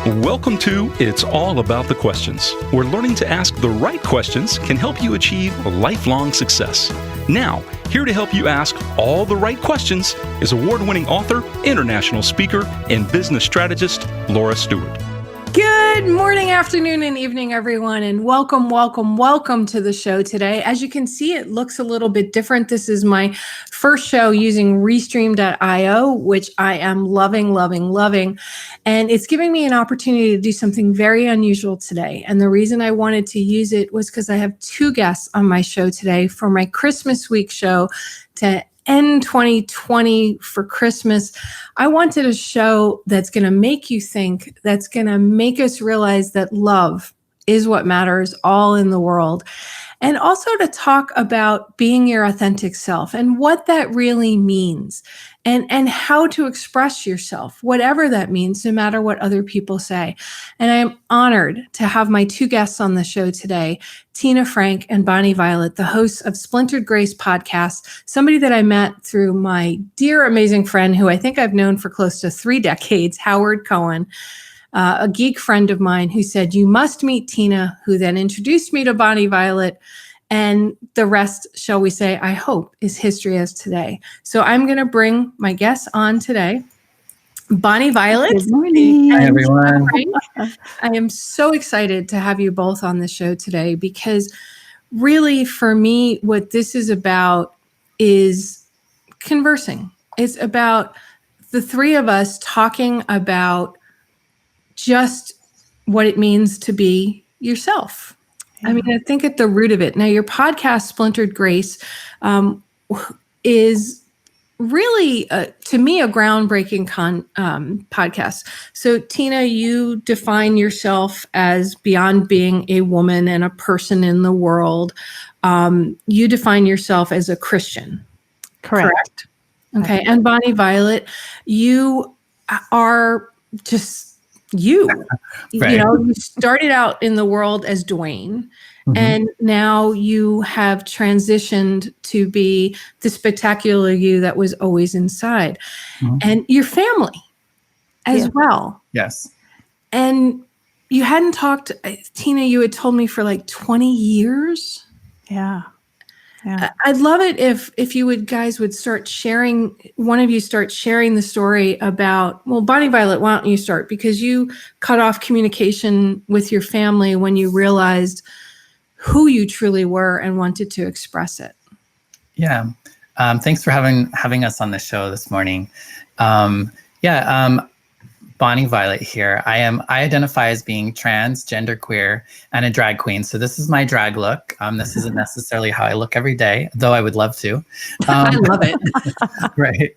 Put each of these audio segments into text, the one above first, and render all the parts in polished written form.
Welcome to It's All About the Questions, where learning to ask the right questions can help you achieve lifelong success. Now, here to help you ask all the right questions is award-winning author, international speaker, and business strategist, Laura Stewart. Good morning, afternoon, and evening, everyone, and welcome to the show today. As you can see, it looks a little bit different. This is my first show using Restream.io, which I am loving. And it's giving me an opportunity to do something very unusual today. And the reason I wanted to use it was because I have two guests on my show today for my Christmas week show to end 2020 for Christmas. I wanted a show that's going to make you think, that's going to make us realize that love is what matters all in the world. And also to talk about being your authentic self and what that really means and how to express yourself, whatever that means, no matter what other people say. And I am honored to have my two guests on the show today, Tina Frank and Bonnie Violet, the hosts of Splintered Grace podcast, somebody that I met through my dear, amazing friend who I think I've known for close to 3 decades, Howard Cohen, a geek friend of mine who said, "You must meet Tina," who then introduced me to Bonnie Violet. And the rest, shall we say, I hope, is history as today. So I'm going to bring my guests on today. Bonnie Violet. Good morning. Hi, everyone. I am so excited to have you both on the show today because really for me, what this is about is conversing. It's about the three of us talking about just what it means to be yourself. I mean, I think at the root of it. Now, your podcast, Splintered Grace, is really, to me, a groundbreaking podcast. So, Tina, you define yourself as beyond being a woman and a person in the world. You define yourself as a Christian. Correct? Okay. And Bonnie Violet, you are just you. Right. You know, you started out in the world as Dwayne, and now you have transitioned to be the spectacular you that was always inside, and your family as well. Yes. And you hadn't talked, Tina, you had told me for like 20 years. Yeah. I'd love it if you guys would start sharing, one of you start sharing the story about, well, Bonnie Violet, why don't you start? Because you cut off communication with your family when you realized who you truly were and wanted to express it. Yeah. Thanks for having us on the show this morning. Bonnie Violet here. I identify as being trans, genderqueer, and a drag queen. So this is my drag look. This isn't necessarily how I look every day, though I would love to. I love it. Right.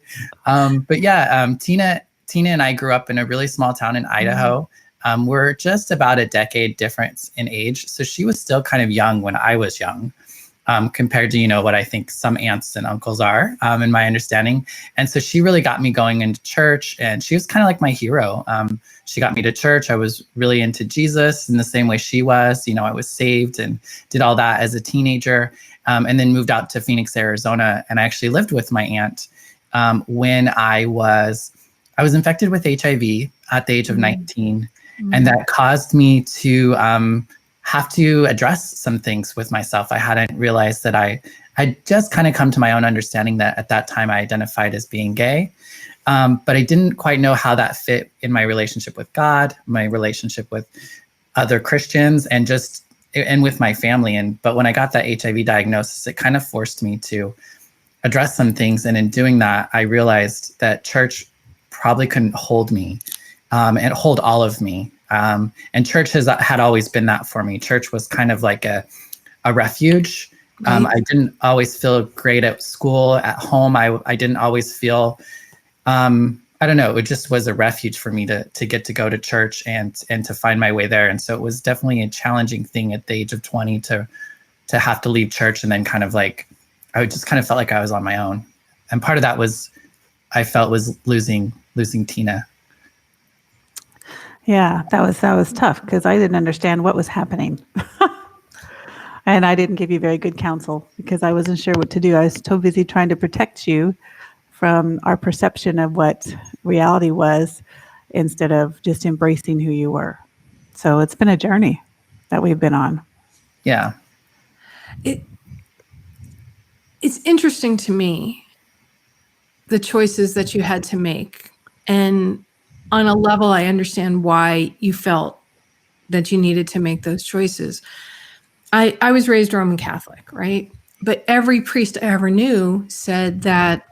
Tina and I grew up in a really small town in Idaho. We're just about a decade difference in age. So she was still kind of young when I was young. Compared to, what I think some aunts and uncles are, in my understanding. And so she really got me going into church, and she was kind of like my hero. She got me to church. I was really into Jesus in the same way she was. I was saved and did all that as a teenager, and then moved out to Phoenix, Arizona. And I actually lived with my aunt when I was infected with HIV at the age of 19. And that caused me to have to address some things with myself. I hadn't realized that I just kind of come to my own understanding that at that time I identified as being gay. But I didn't quite know how that fit in my relationship with God, my relationship with other Christians, and with my family. But when I got that HIV diagnosis, it kind of forced me to address some things. And in doing that, I realized that church probably couldn't hold me and hold all of me. And church had always been that for me. Church was kind of like a refuge. I didn't always feel great at school, at home. I didn't always feel, I don't know, it just was a refuge for me to get to go to church and to find my way there. And so it was definitely a challenging thing at the age of 20 to have to leave church, and then kind of like, I just kind of felt like I was on my own. And part of that was, I felt, was losing Tina. Yeah, that was tough because I didn't understand what was happening. And I didn't give you very good counsel because I wasn't sure what to do. I was so busy trying to protect you from our perception of what reality was. instead of just embracing who you were. So it's been a journey that we've been on. Yeah. It's interesting to me, the choices that you had to make. And on a level, I understand why you felt that you needed to make those choices. I was raised Roman Catholic, right? But every priest I ever knew said that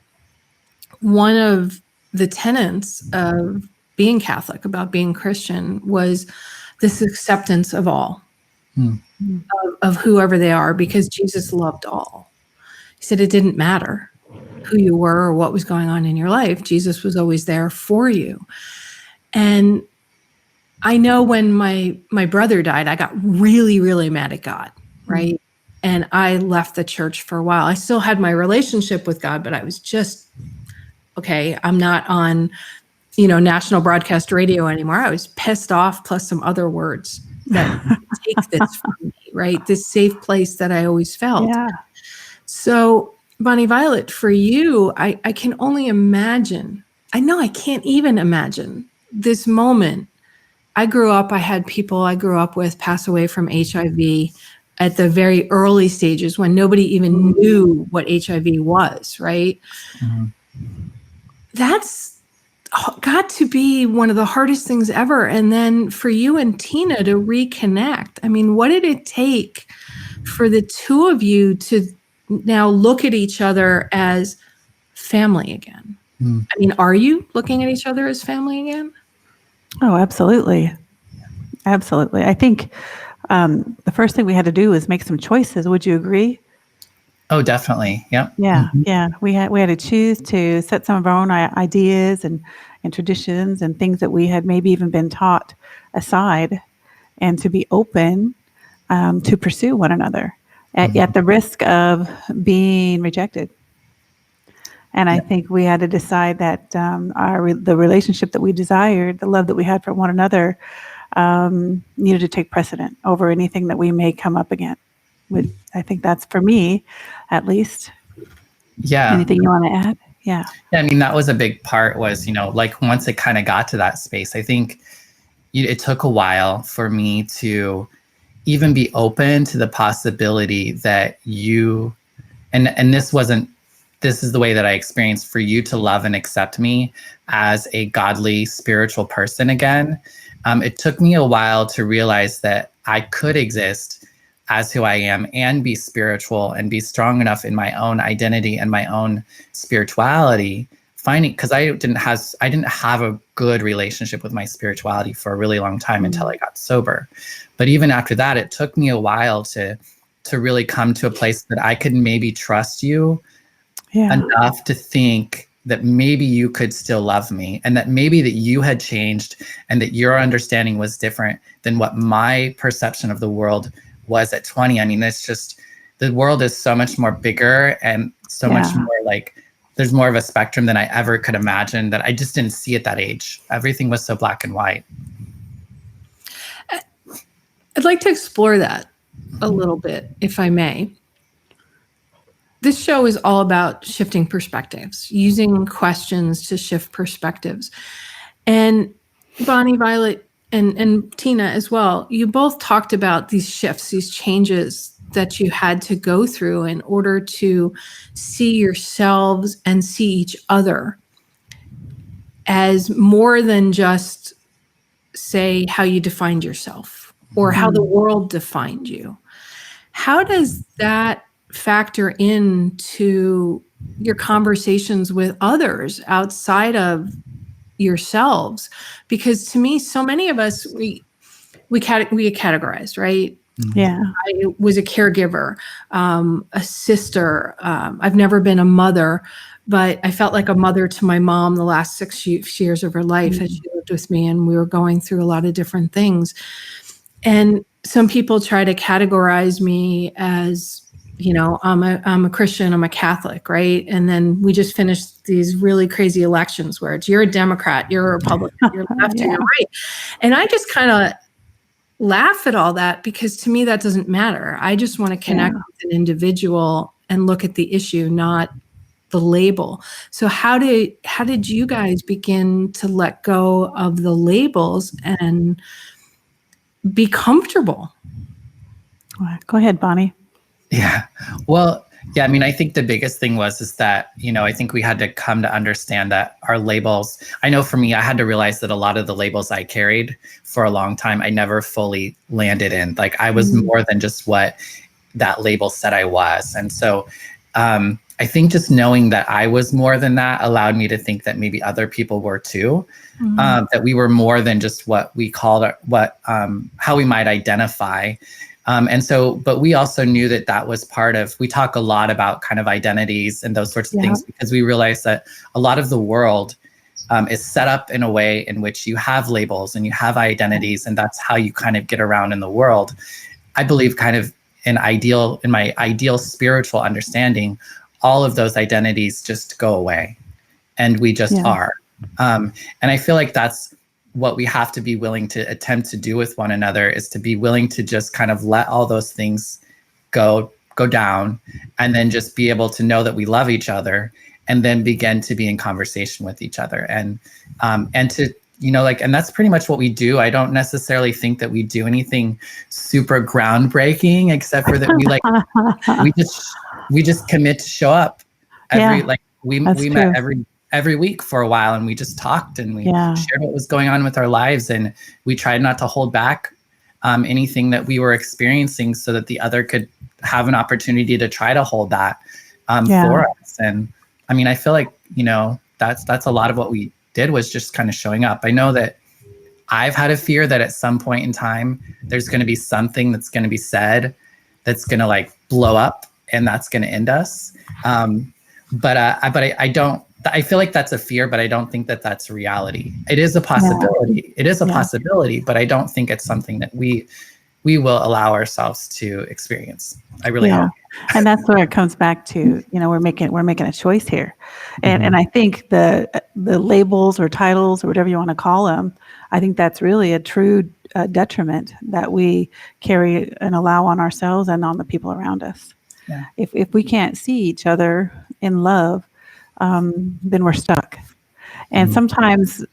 one of the tenets of being Catholic, about being Christian, was this acceptance of all, of whoever they are, because Jesus loved all. He said it didn't matter who you were or what was going on in your life. Jesus was always there for you. And I know when my brother died, I got really, really mad at God, right? And I left the church for a while. I still had my relationship with God, but I was just, okay, I'm not on, national broadcast radio anymore. I was pissed off, plus some other words that take this from me, right? This safe place that I always felt. Yeah. So, Bonnie Violet, for you, I can only imagine. I know I can't even imagine this moment. I had people I grew up with pass away from HIV at the very early stages when nobody even knew what HIV was, right? Mm-hmm. That's got to be one of the hardest things ever. And then for you and Tina to reconnect, I mean, what did it take for the two of you to now look at each other as family again? I mean, are you looking at each other as family again? Oh, absolutely. Absolutely. I think the first thing we had to do was make some choices. Would you agree? Oh, definitely. Yep. Yeah. Yeah. We had to choose to set some of our own ideas and traditions and things that we had maybe even been taught aside, and to be open to pursue one another at the risk of being rejected. And I think we had to decide that the relationship that we desired, the love that we had for one another, needed to take precedent over anything that we may come up against. I think that's, for me, at least. Yeah. Anything you want to add? Yeah. Yeah. I mean, that was a big part, was, like once it kind of got to that space, I think it took a while for me to even be open to the possibility that you, and this is the way that I experienced, for you to love and accept me as a godly, spiritual person again. It took me a while to realize that I could exist as who I am and be spiritual and be strong enough in my own identity and my own spirituality, because I didn't have a good relationship with my spirituality for a really long time until I got sober. But even after that, it took me a while to really come to a place that I could maybe trust you enough to think that maybe you could still love me, and that maybe that you had changed and that your understanding was different than what my perception of the world was at 20. I mean, it's just, the world is so much more bigger and so much more like, there's more of a spectrum than I ever could imagine, that I just didn't see at that age. Everything was so black and white. I'd like to explore that a little bit, if I may. This show is all about shifting perspectives, using questions to shift perspectives. And Bonnie, Violet, and Tina as well, you both talked about these shifts, these changes that you had to go through in order to see yourselves and see each other as more than just, say, how you defined yourself or how the world defined you. How does that factor into your conversations with others outside of yourselves? Because to me, so many of us, we get categorized, right? Yeah. I was a caregiver, a sister. I've never been a mother, but I felt like a mother to my mom the last 6 years of her life as she lived with me, and we were going through a lot of different things. And some people try to categorize me as, I'm a Christian, I'm a Catholic, right? And then we just finished these really crazy elections where it's, you're a Democrat, you're a Republican, you're left, or you're right. And I just kind of laugh at all that, because to me, that doesn't matter. I just want to connect with an individual and look at the issue, not the label. So how did you guys begin to let go of the labels and be comfortable? Go ahead, Bonnie. Yeah. Well, yeah, I mean, I think the biggest thing is that, I think we had to come to understand that our labels, I know for me, I had to realize that a lot of the labels I carried for a long time, I never fully landed in. Like I was more than just what that label said I was. And so I think just knowing that I was more than that allowed me to think that maybe other people were too, that we were more than just what we called how we might identify. And so, but we also knew that that was part of, we talk a lot about kind of identities and those sorts of things, because we realize that a lot of the world is set up in a way in which you have labels and you have identities, and that's how you kind of get around in the world. I believe kind of in my ideal spiritual understanding, all of those identities just go away and we just are. And I feel like that's what we have to be willing to attempt to do with one another, is to be willing to just kind of let all those things go down, and then just be able to know that we love each other, and then begin to be in conversation with each other. And to, and that's pretty much what we do. I don't necessarily think that we do anything super groundbreaking, except for that we just commit to show up we met every week for a while, and we just talked, and we shared what was going on with our lives, and we tried not to hold back anything that we were experiencing, so that the other could have an opportunity to try to hold that for us. And I mean, I feel like, that's a lot of what we did, was just kind of showing up. I know that I've had a fear that at some point in time, there's going to be something that's going to be said that's going to like blow up, and that's going to end us. But I don't. I feel like that's a fear, but I don't think that that's reality. It is a possibility. Yeah. It is a possibility, but I don't think it's something that we will allow ourselves to experience. I really hope. And that's where it comes back to, we're making a choice here. And I think the labels or titles or whatever you want to call them, I think that's really a true detriment that we carry and allow on ourselves and on the people around us. Yeah. If we can't see each other in love, then we're stuck. And sometimes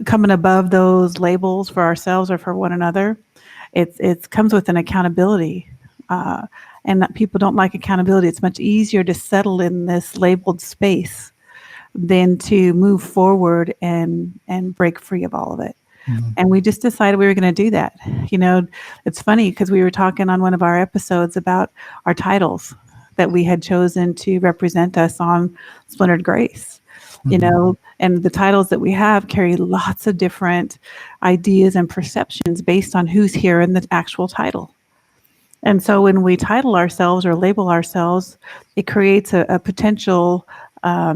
coming above those labels for ourselves or for one another, it comes with an accountability. And that people don't like accountability. It's much easier to settle in this labeled space than to move forward and break free of all of it. And we just decided we were going to do that. It's funny because we were talking on one of our episodes about our titles that we had chosen to represent us on Splintered Grace, and the titles that we have carry lots of different ideas and perceptions based on who's here in the actual title. And so when we title ourselves or label ourselves, it creates a potential, I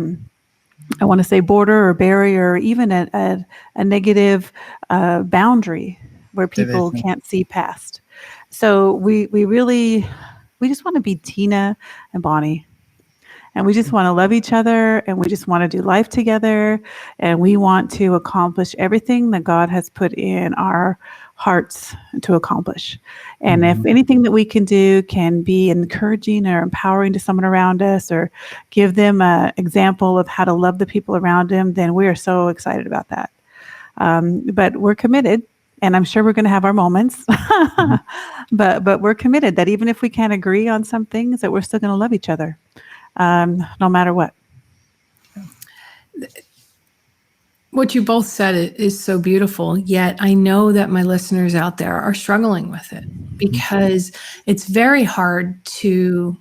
want to say border or barrier, or even a negative boundary where people can't see past. So we just want to be Tina and Bonnie, and we just want to love each other, and we just want to do life together, and we want to accomplish everything that God has put in our hearts to accomplish. And if anything that we can do can be encouraging or empowering to someone around us, or give them an example of how to love the people around them, then we are so excited about that. But we're committed. And I'm sure we're going to have our moments, but we're committed that even if we can't agree on some things, that we're still going to love each other, no matter what. What you both said is so beautiful, yet I know that my listeners out there are struggling with it, because it's very hard it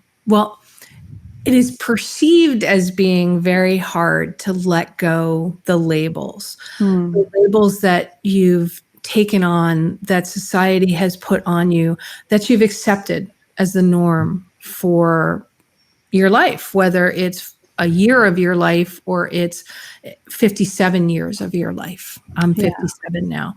is perceived as being very hard to let go the labels that you've taken on, that society has put on you, that you've accepted as the norm for your life, whether it's a year of your life or it's 57 years of your life. I'm 57 now.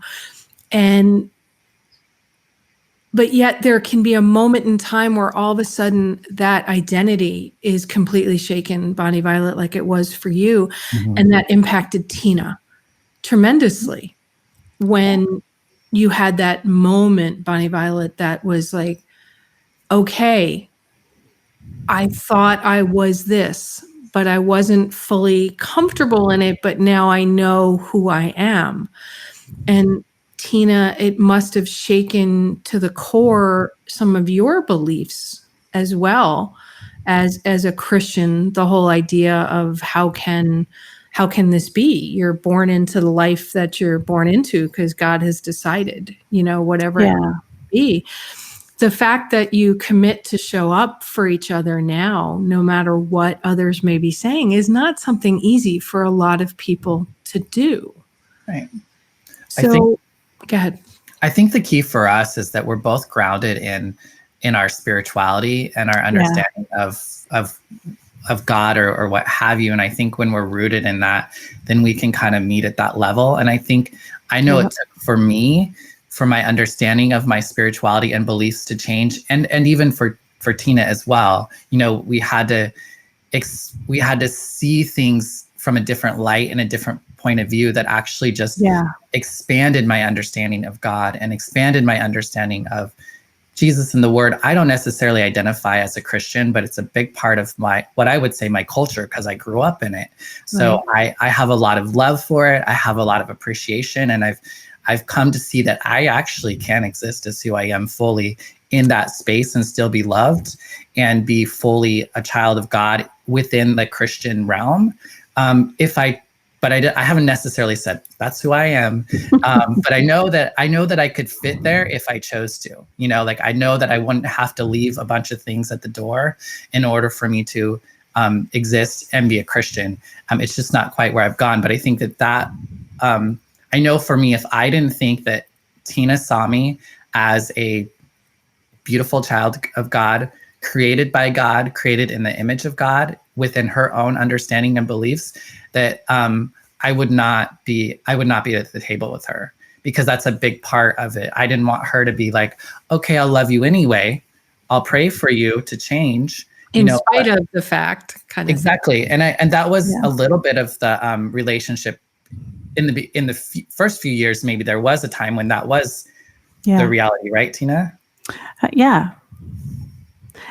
But yet there can be a moment in time where all of a sudden that identity is completely shaken, Bonnie Violet, like it was for you. And that impacted Tina tremendously. When you had that moment, Bonnie Violet, that was like, okay, I thought I was this, but I wasn't fully comfortable in it, but now I know who I am. And Tina, it must have shaken to the core some of your beliefs as well as a Christian, the whole idea of how can this be? You're born into the life that you're born into because God has decided, whatever it might be. The fact that you commit to show up for each other now, no matter what others may be saying, is not something easy for a lot of people to do. Right. So, go ahead. I think the key for us is that we're both grounded in our spirituality and our understanding of God or what have you. And I think when we're rooted in that, then we can kind of meet at that level. And I know it took for me, for my understanding of my spirituality and beliefs to change, and even for Tina as well. We had to see things from a different light and a different point of view that actually just expanded my understanding of God and expanded my understanding of Jesus and the Word. I don't necessarily identify as a Christian, but it's a big part of what I would say my culture, because I grew up in it. So I have a lot of love for it. I have a lot of appreciation, and I've come to see that I actually can exist as who I am fully in that space and still be loved and be fully a child of God within the Christian realm. But I haven't necessarily said that's who I am. But I know that I could fit there if I chose to. I know that I wouldn't have to leave a bunch of things at the door in order for me to exist and be a Christian. It's just not quite where I've gone. But I think that I know for me, if I didn't think that Tina saw me as a beautiful child of God, created by God, created in the image of God, within her own understanding and beliefs, that I would not be at the table with her, because that's a big part of it. I didn't want her to be like, okay, I'll love you anyway. I'll pray for you to change. In spite of the fact, kind of. Exactly. And that was a little bit of the relationship in the first few years. Maybe there was a time when that was the reality, right, Tina?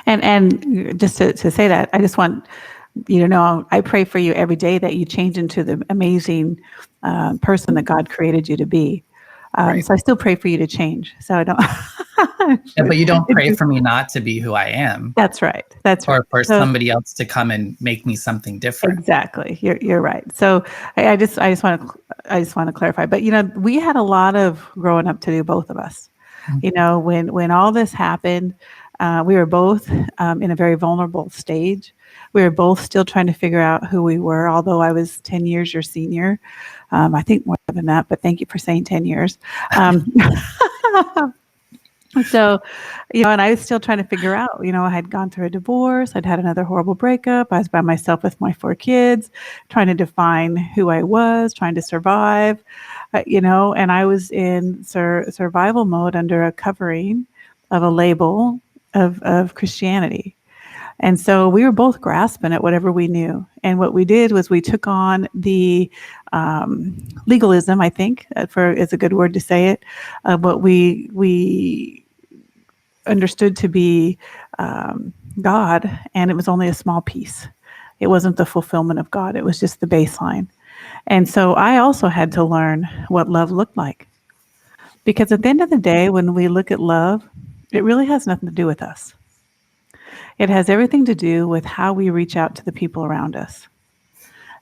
And just to say that, I just want you to know, I pray for you every day that you change into the amazing person that God created you to be. So I still pray for you to change. So I don't. But you don't pray for me not to be who I am. That's right. Or for somebody else to come and make me something different. Exactly. You're right. So I just want to clarify. But we had a lot of growing up to do, both of us. When all this happened, we were both in a very vulnerable stage. We were both still trying to figure out who we were, although I was 10 years your senior. I think more than that, but thank you for saying 10 years. So, and I was still trying to figure out, I had gone through a divorce. I'd had another horrible breakup. I was by myself with my 4 kids, trying to define who I was, trying to survive, and I was in survival mode under a covering of a label of Christianity. And so we were both grasping at whatever we knew. And what we did was we took on the legalism, I think, is a good word to say it, what we understood to be God, and it was only a small piece. It wasn't the fulfillment of God. It was just the baseline. And so I also had to learn what love looked like. Because at the end of the day, when we look at love, it really has nothing to do with us. It has everything to do with how we reach out to the people around us.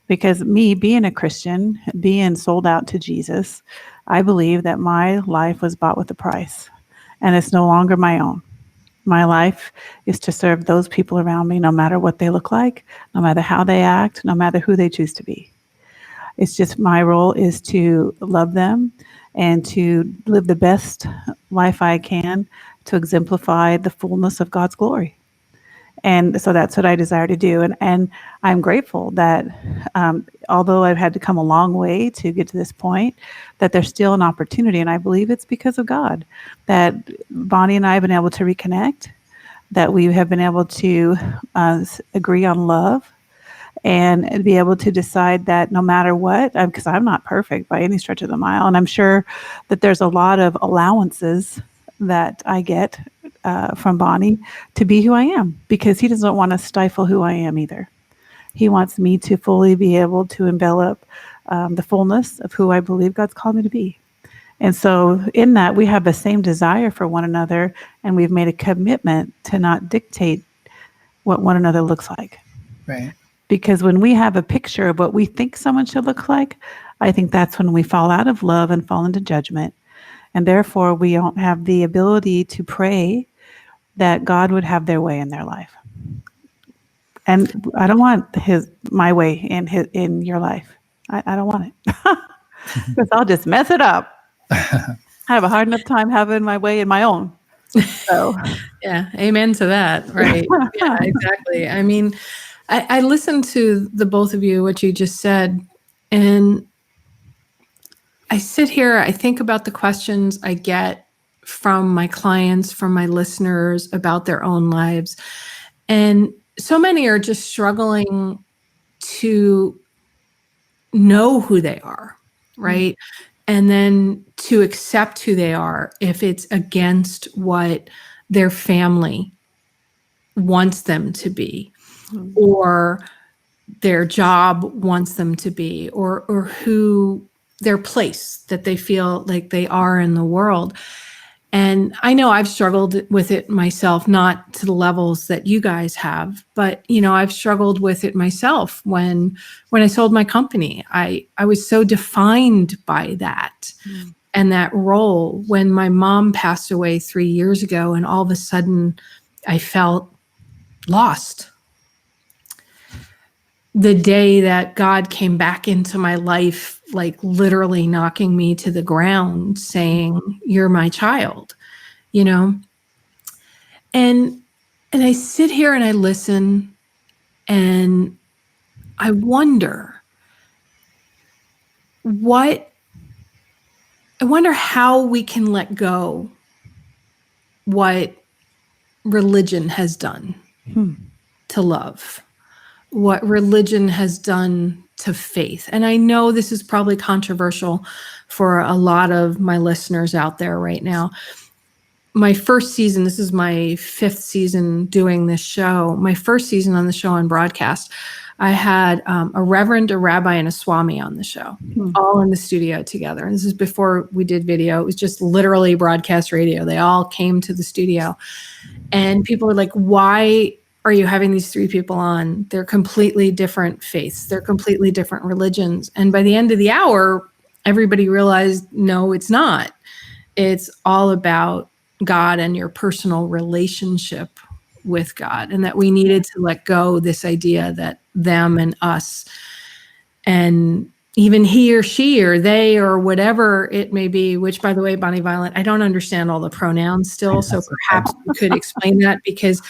Because me being a Christian, being sold out to Jesus, I believe that my life was bought with a price, and it's no longer my own. My life is to serve those people around me, no matter what they look like, no matter how they act, no matter who they choose to be. It's just my role is to love them and to live the best life I can to exemplify the fullness of God's glory. And so that's what I desire to do. And I'm grateful that although I've had to come a long way to get to this point, that there's still an opportunity. And I believe it's because of God that Bonnie and I have been able to reconnect, that we have been able to agree on love and be able to decide that no matter what, because I'm not perfect by any stretch of the mile. And I'm sure that there's a lot of allowances that I get from Bonnie to be who I am, because he doesn't want to stifle who I am either. He wants me to fully be able to envelop the fullness of who I believe God's called me to be. And so in that, we have the same desire for one another, and we've made a commitment to not dictate what one another looks like. Right. Because when we have a picture of what we think someone should look like, I think that's when we fall out of love and fall into judgment. And therefore, we don't have the ability to pray that God would have their way in their life. And I don't want my way in your life. I don't want it. Because I'll just mess it up. I have a hard enough time having my way in my own. So yeah, amen to that. Right. Yeah, exactly. I mean, I listened to the both of you, what you just said, and I sit here, I think about the questions I get from my clients, from my listeners about their own lives. And so many are just struggling to know who they are, right? And then to accept who they are if it's against what their family wants them to be, or their job wants them to be, or who their place that they feel like they are in the world. And I know I've struggled with it myself, not to the levels that you guys have, but I've struggled with it myself when I sold my company. I was so defined by that and that role. When my mom passed away 3 years ago, and all of a sudden I felt lost. The day that God came back into my life, like literally knocking me to the ground, saying, "You're my child," And I sit here and I listen, and I wonder how we can let go what religion has done to love, what religion has done to faith. And I know this is probably controversial for a lot of my listeners out there right now. My first season, this is my 5th season doing this show. My first season on the show on broadcast, I had a reverend, a rabbi, and a swami on the show, all in the studio together. And this is before we did video. It was just literally broadcast radio. They all came to the studio. And people were like, "Why are you having these 3 people on? They're completely different faiths. They're completely different religions." And by the end of the hour, everybody realized, no, it's not. It's all about God and your personal relationship with God, and that we needed to let go this idea that them and us, and even he or she or they or whatever it may be, which, by the way, Bonnie Violet, I don't understand all the pronouns still. So perhaps you could explain that, because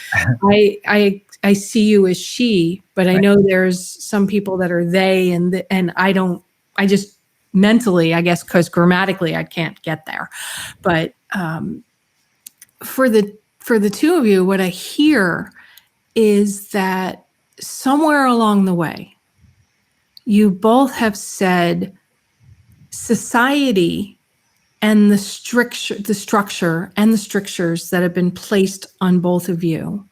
I see you as she, but I know there's some people that are they, and I just mentally, I guess, because grammatically I can't get there. But for the two of you, what I hear is that somewhere along the way, you both have said society and the structure and the strictures that have been placed on both of you.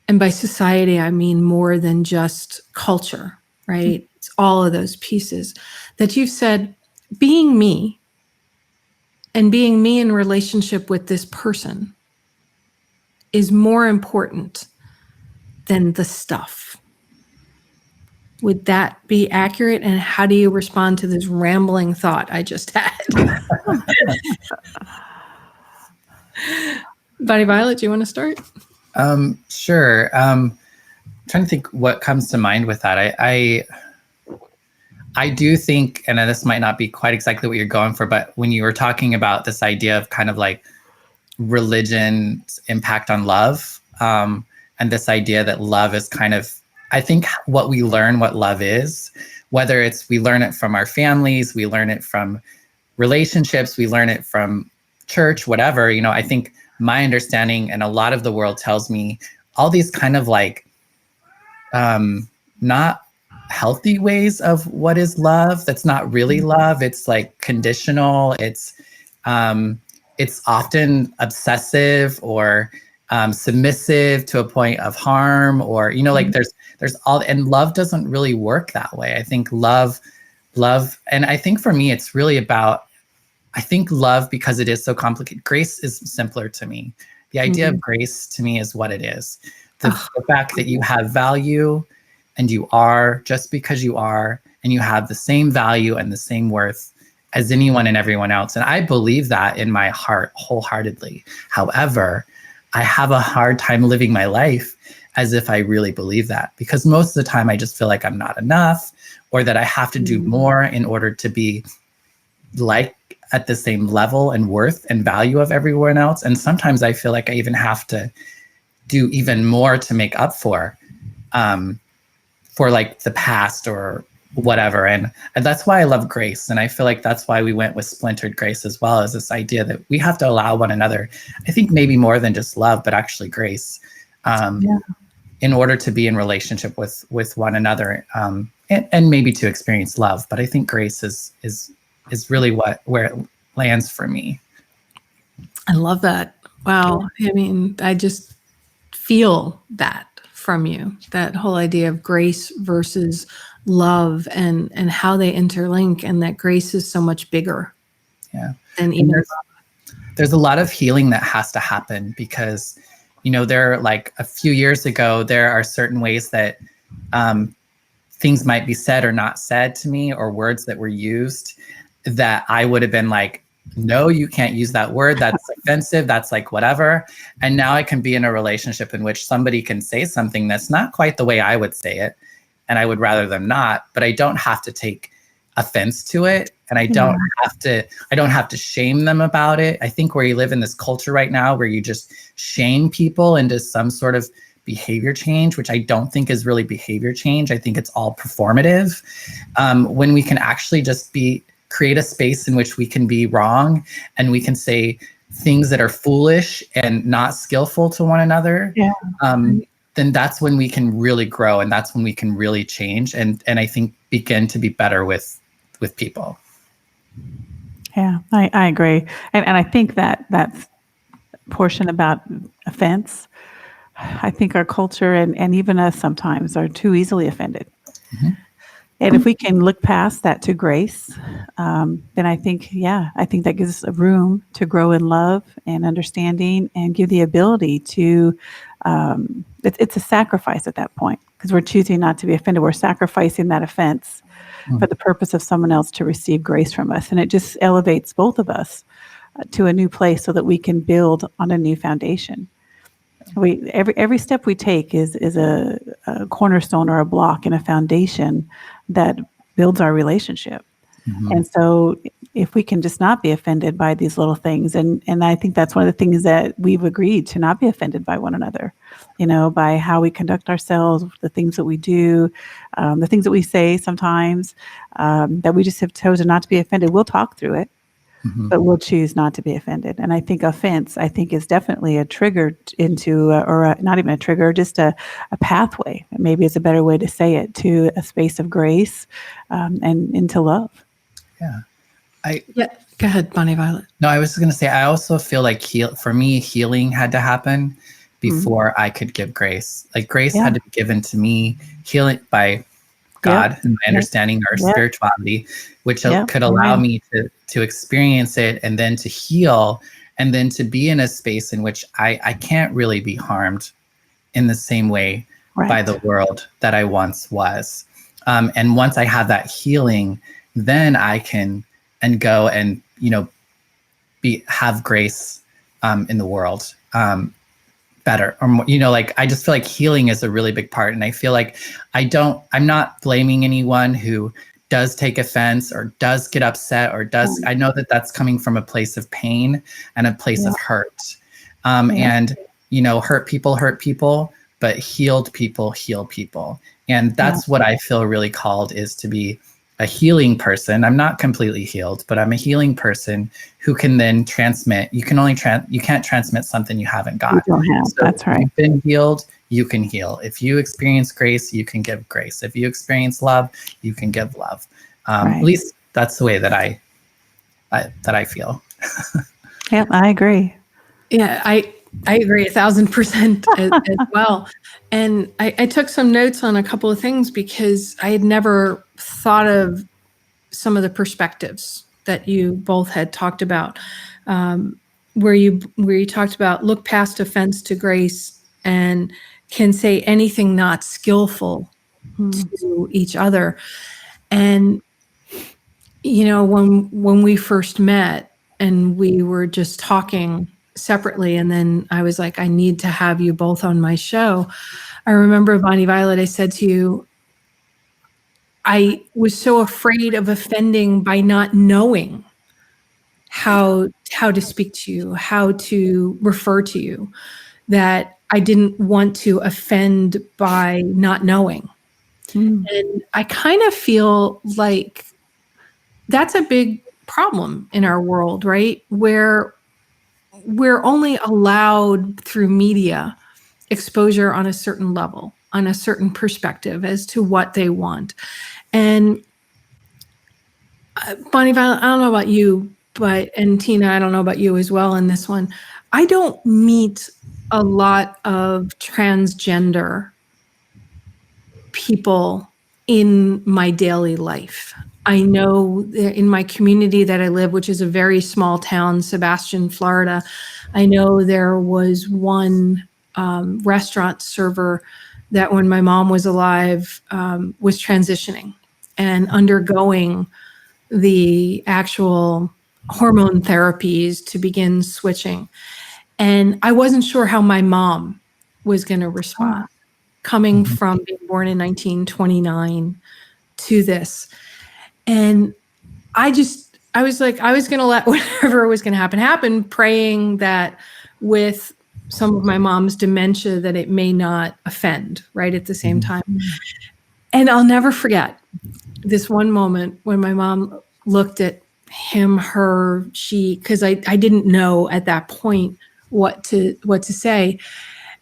And by society, I mean more than just culture, right? It's all of those pieces that you've said, being me and being me in relationship with this person is more important than the stuff. Would that be accurate? And how do you respond to this rambling thought I just had? Bonnie Violet, do you want to start? Sure. Trying to think what comes to mind with that. I do think, and this might not be quite exactly what you're going for, but when you were talking about this idea of kind of like religion's impact on love, and this idea that love is kind of, I think what we learn what love is, whether it's we learn it from our families, we learn it from relationships, we learn it from church, whatever, I think my understanding and a lot of the world tells me all these kind of like not healthy ways of what is love. That's not really love. It's like conditional. It's often obsessive, or submissive to a point of harm, or, like there's all, and love doesn't really work that way. I think love, and I think for me, it's really about, I think love, because it is so complicated. Grace is simpler to me. The idea of grace to me is what it is. The fact that you have value and you are just because you are, and you have the same value and the same worth as anyone and everyone else. And I believe that in my heart wholeheartedly. However, I have a hard time living my life as if I really believe that, because most of the time I just feel like I'm not enough, or that I have to do more in order to be like at the same level and worth and value of everyone else. And sometimes I feel like I even have to do even more to make up for like the past or whatever. And that's why I love grace. And I feel like that's why we went with Splintered Grace as well, as this idea that we have to allow one another, I think maybe more than just love, but actually grace, in order to be in relationship with one another, and maybe to experience love. But I think grace is really where it lands for me. I love that. Wow. I mean, I just feel that from you, that whole idea of grace versus love, and how they interlink, and that grace is so much bigger. Yeah. And even there's a lot of healing that has to happen, because, there, like a few years ago, there are certain ways that things might be said or not said to me, or words that were used that I would have been like, no, you can't use that word. That's offensive. That's like whatever. And now I can be in a relationship in which somebody can say something that's not quite the way I would say it, and I would rather them not, but I don't have to take offense to it. And I don't have to shame them about it. I think where you live in this culture right now, where you just shame people into some sort of behavior change, which I don't think is really behavior change. I think it's all performative. When we can actually just create a space in which we can be wrong, and we can say things that are foolish and not skillful to one another, then that's when we can really grow, and that's when we can really change, and I think begin to be better with people. Yeah, I agree. And I think that portion about offense, I think our culture and even us sometimes are too easily offended. And if we can look past that to grace, then I think that gives us a room to grow in love and understanding, and give the ability to, it's a sacrifice at that point, because we're choosing not to be offended. We're sacrificing that offense for the purpose of someone else to receive grace from us. And it just elevates both of us to a new place, so that we can build on a new foundation. Every step we take is a cornerstone or a block in a foundation that builds our relationship. And so if we can just not be offended by these little things, and I think that's one of the things that we've agreed to, not be offended by one another, by how we conduct ourselves, the things that we do, the things that we say sometimes, that we just have chosen not to be offended. We'll talk through it, but we'll choose not to be offended. And I think offense, is definitely a trigger into, not even a trigger, just a pathway, maybe it's a better way to say it, to a space of grace, and into love. Yeah. Go ahead, Bonnie Violet. No, I was going to say, I also feel like for me, healing had to happen before I could give grace. Like grace had to be given to me, healing by God and my understanding or spirituality, which could allow me to experience it, and then to heal, and then to be in a space in which I can't really be harmed in the same way by the world that I once was. And once I have that healing, then I can go and have grace in the world better, or more, like I just feel like healing is a really big part. And I feel like I'm not blaming anyone who does take offense or does get upset or I know that that's coming from a place of pain and a place of hurt. And hurt people, but healed people heal people. And that's what I feel really called, is to be a healing person. I'm not completely healed, but I'm a healing person who can then transmit. You can't transmit something you haven't got. You don't have. So that's right. If you've been healed, you can heal. If you experience grace, you can give grace. If you experience love, you can give love. At least that's the way that I feel. Yeah, I agree. Yeah, I agree 1,000% as well. And I took some notes on a couple of things because I had never thought of some of the perspectives that you both had talked about, where you talked about look past offense to grace and can say anything not skillful to each other. And when we first met and we were just talking separately, and then I was like, I need to have you both on my show. I remember, Bonnie Violet, I said to you, I was so afraid of offending by not knowing how to speak to you, how to refer to you, that I didn't want to offend by not knowing. And I kind of feel like that's a big problem in our world, right? Where we're only allowed through media exposure on a certain level, on a certain perspective as to what they want. And Bonnie Violet, I don't know about you, and Tina, I don't know about you as well in this one. I don't meet a lot of transgender people in my daily life. I know in my community that I live, which is a very small town, Sebastian, Florida, I know there was one restaurant server that when my mom was alive was transitioning and undergoing the actual hormone therapies to begin switching. And I wasn't sure how my mom was going to respond, coming from being born in 1929 to this. And I was like, I was going to let whatever was going to happen, praying that with some of my mom's dementia that it may not offend, right, at the same time. And I'll never forget this one moment when my mom looked at him, her, she, because I didn't know at that point what to say.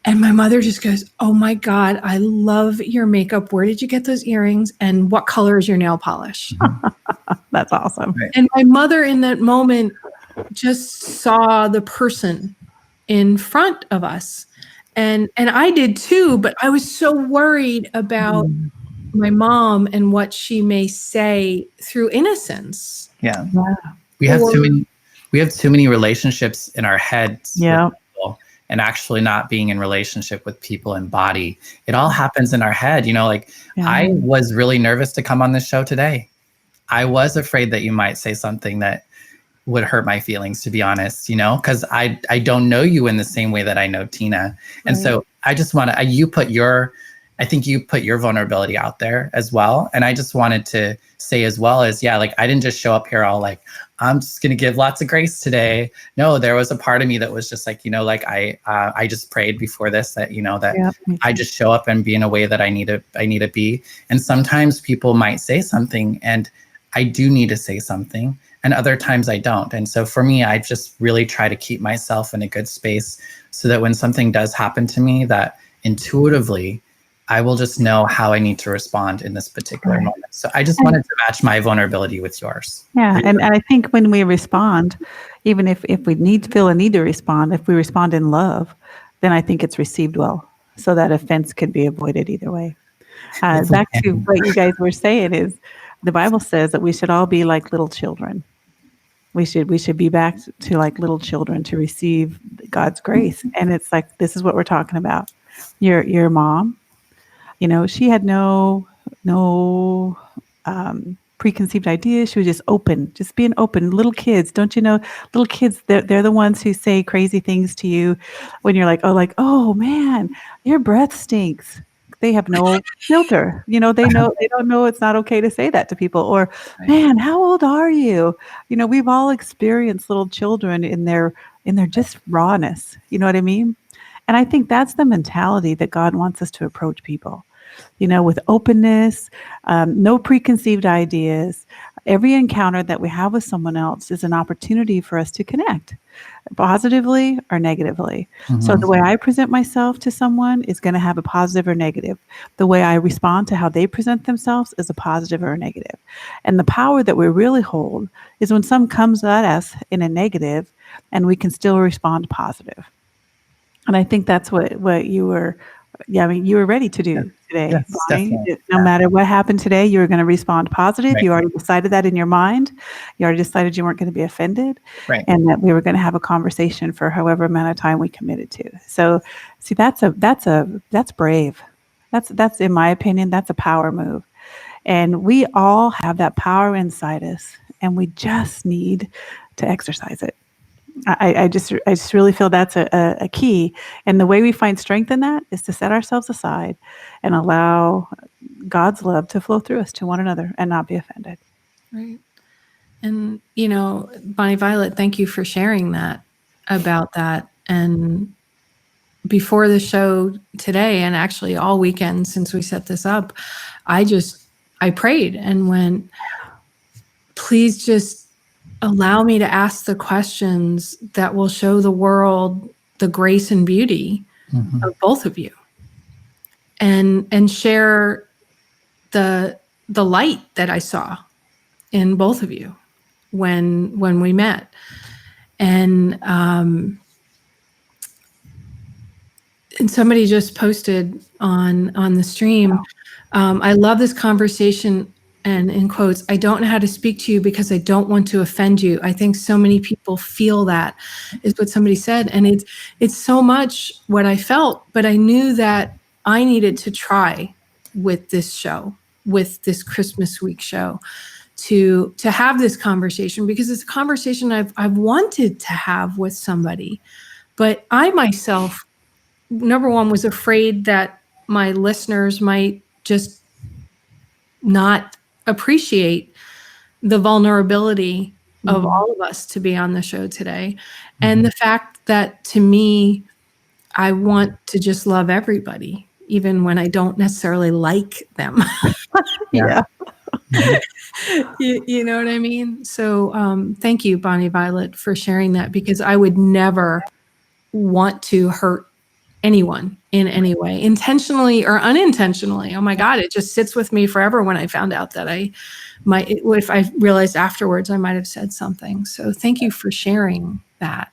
And my mother just goes, "Oh my God, I love your makeup. Where did you get those earrings? And what color is your nail polish?" That's awesome. And my mother in that moment just saw the person in front of us. And I did too, but I was so worried about my mom and what she may say through innocence. Yeah. We have too many relationships in our heads with people, and actually not being in relationship with people and body. It all happens in our head. I was really nervous to come on this show today. I was afraid that you might say something that would hurt my feelings, to be honest, because I don't know you in the same way that I know Tina. And so I just want to, I think you put your vulnerability out there as well. And I just wanted to say as well as, I didn't just show up here all like, I'm just going to give lots of grace today. No, there was a part of me that was just like, I just prayed before this that, I just show up and be in a way that I need to be. And sometimes people might say something and I do need to say something, and other times I don't. And so for me, I just really try to keep myself in a good space so that when something does happen to me, that intuitively I will just know how I need to respond in this particular moment. So I just wanted to match my vulnerability with yours. Yeah. And I think when we respond, even if we feel a need to respond, if we respond in love, then I think it's received well. So that offense could be avoided either way. Back to what you guys were saying is the Bible says that we should all be like little children. We should be back to like little children to receive God's grace. And it's like, this is what we're talking about. Your mom, she had no preconceived ideas. She was just open, just being open. Little kids, don't you know? Little kids, they're the ones who say crazy things to you when you're like, oh man, your breath stinks. They have no filter. They don't know it's not okay to say that to people. Or, man, how old are you? We've all experienced little children in their just rawness. You know what I mean? And I think that's the mentality that God wants us to approach people, with openness, no preconceived ideas. Every encounter that we have with someone else is an opportunity for us to connect, positively or negatively. So the way I present myself to someone is going to have a positive or negative. The way I respond to how they present themselves is a positive or a negative. And the power that we really hold is when someone comes at us in a negative and we can still respond positive. And I think that's what you were, yeah, I mean, you were ready to do today, Yes, Bonnie. definitely. No matter what happened today, you were going to respond positive. Right. You already decided that in your mind. You already decided you weren't going to be offended, Right. and that we were going to have a conversation for however amount of time we committed to. So, see, that's brave. That's in my opinion, that's a power move. And we all have that power inside us, and we just need to exercise it. I just really feel that's a key. And the way we find strength in that is to set ourselves aside and allow God's love to flow through us to one another and not be offended. Right. And, Bonnie Violet, thank you for sharing that about that. And before the show today, and actually all weekend since we set this up, I prayed and went, please just allow me to ask the questions that will show the world the grace and beauty of both of you, and share the light that I saw in both of you when we met. And somebody just posted on the stream, I love this conversation, and in quotes, I don't know how to speak to you because I don't want to offend you. I think so many people feel that, is what somebody said. And it's so much what I felt, but I knew that I needed to try with this show, with this Christmas week show, to have this conversation, because it's a conversation I've wanted to have with somebody. But I myself, number one, was afraid that my listeners might just not appreciate the vulnerability of all of us to be on the show today. And the fact that, to me, I want to just love everybody, even when I don't necessarily like them. Yeah. You know what I mean? So thank you, Bonnie Violet, for sharing that, because I would never want to hurt anyone in any way, intentionally or unintentionally. Oh my God, it just sits with me forever when I found out that if I realized afterwards, I might have said something. So thank you for sharing that.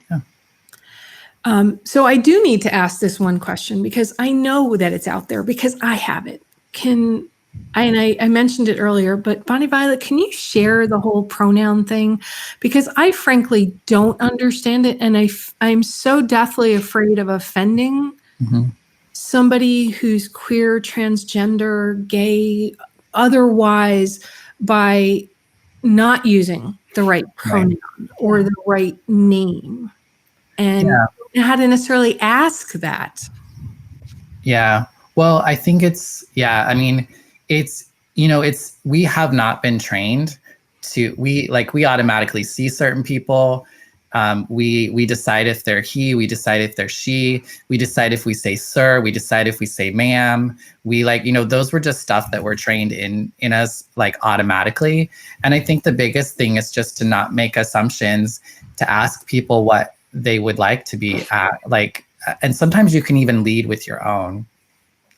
Yeah. So I do need to ask this one question, because I know that it's out there, because I have it. I mentioned it earlier, but Bonnie Violet, can you share the whole pronoun thing? Because I frankly don't understand it, and I'm so deathly afraid of offending somebody who's queer, transgender, gay, otherwise, by not using the right pronoun or the right name, and how to necessarily ask that. Yeah. Well, I think I mean, we have not been trained we automatically see certain people. We decide if they're he, we decide if they're she, we decide if we say sir, we decide if we say ma'am. We those were just stuff that were trained in us automatically. And I think the biggest thing is just to not make assumptions, to ask people what they would like to be and sometimes you can even lead with your own.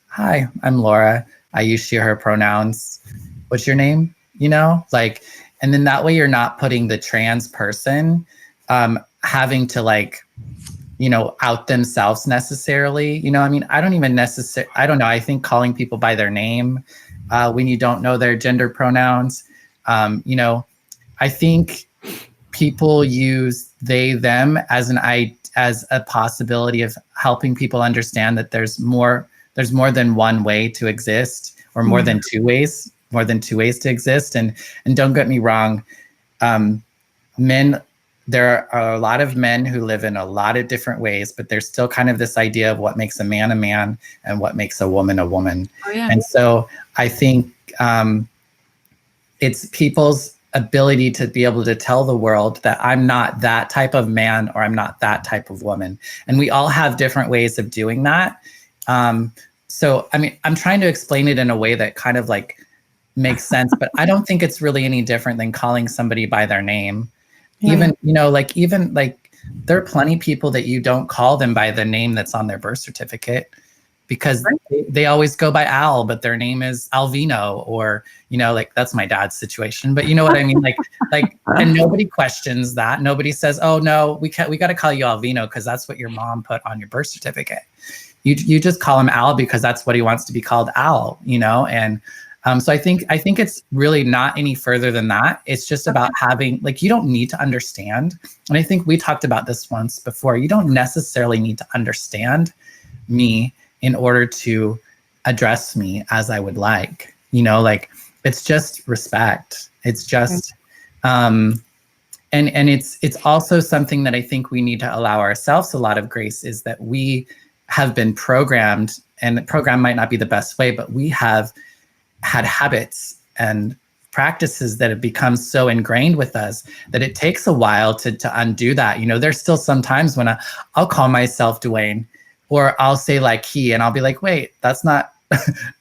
Hi, I'm Laura. I use she, her pronouns. What's your name? And then that way you're not putting the trans person having to out themselves necessarily. I mean, I don't know. I think calling people by their name when you don't know their gender pronouns, I think people use they, them as a possibility of helping people understand that there's more than one way to exist, or more than two ways to exist. And don't get me wrong, there are a lot of men who live in a lot of different ways, but there's still kind of this idea of what makes a man and what makes a woman a woman. Oh, yeah. And so I think it's people's ability to be able to tell the world that I'm not that type of man, or I'm not that type of woman. And we all have different ways of doing that. So, I mean, I'm trying to explain it in a way that kind of makes sense, but I don't think it's really any different than calling somebody by their name. Yeah. Even there are plenty of people that you don't call them by the name that's on their birth certificate, because they always go by Al, but their name is Alvino, or, you know, like that's my dad's situation, but you know what I mean? And nobody questions that. Nobody says, oh no, we got to call you Alvino because that's what your mom put on your birth certificate. You just call him Al because that's what he wants to be called, Al, you know? And so I think it's really not any further than that. It's just about having, like, you don't need to understand. And I think we talked about this once before. You don't necessarily need to understand me in order to address me as I would like, you know, like, it's just respect. It's just, and it's also something that I think we need to allow ourselves a lot of grace, is that we have been programmed, and the program might not be the best way, but we have had habits and practices that have become so ingrained with us that it takes a while to undo that. You know, there's still some times when I'll call myself Dwayne, or I'll say like he, and I'll be like, wait, that's not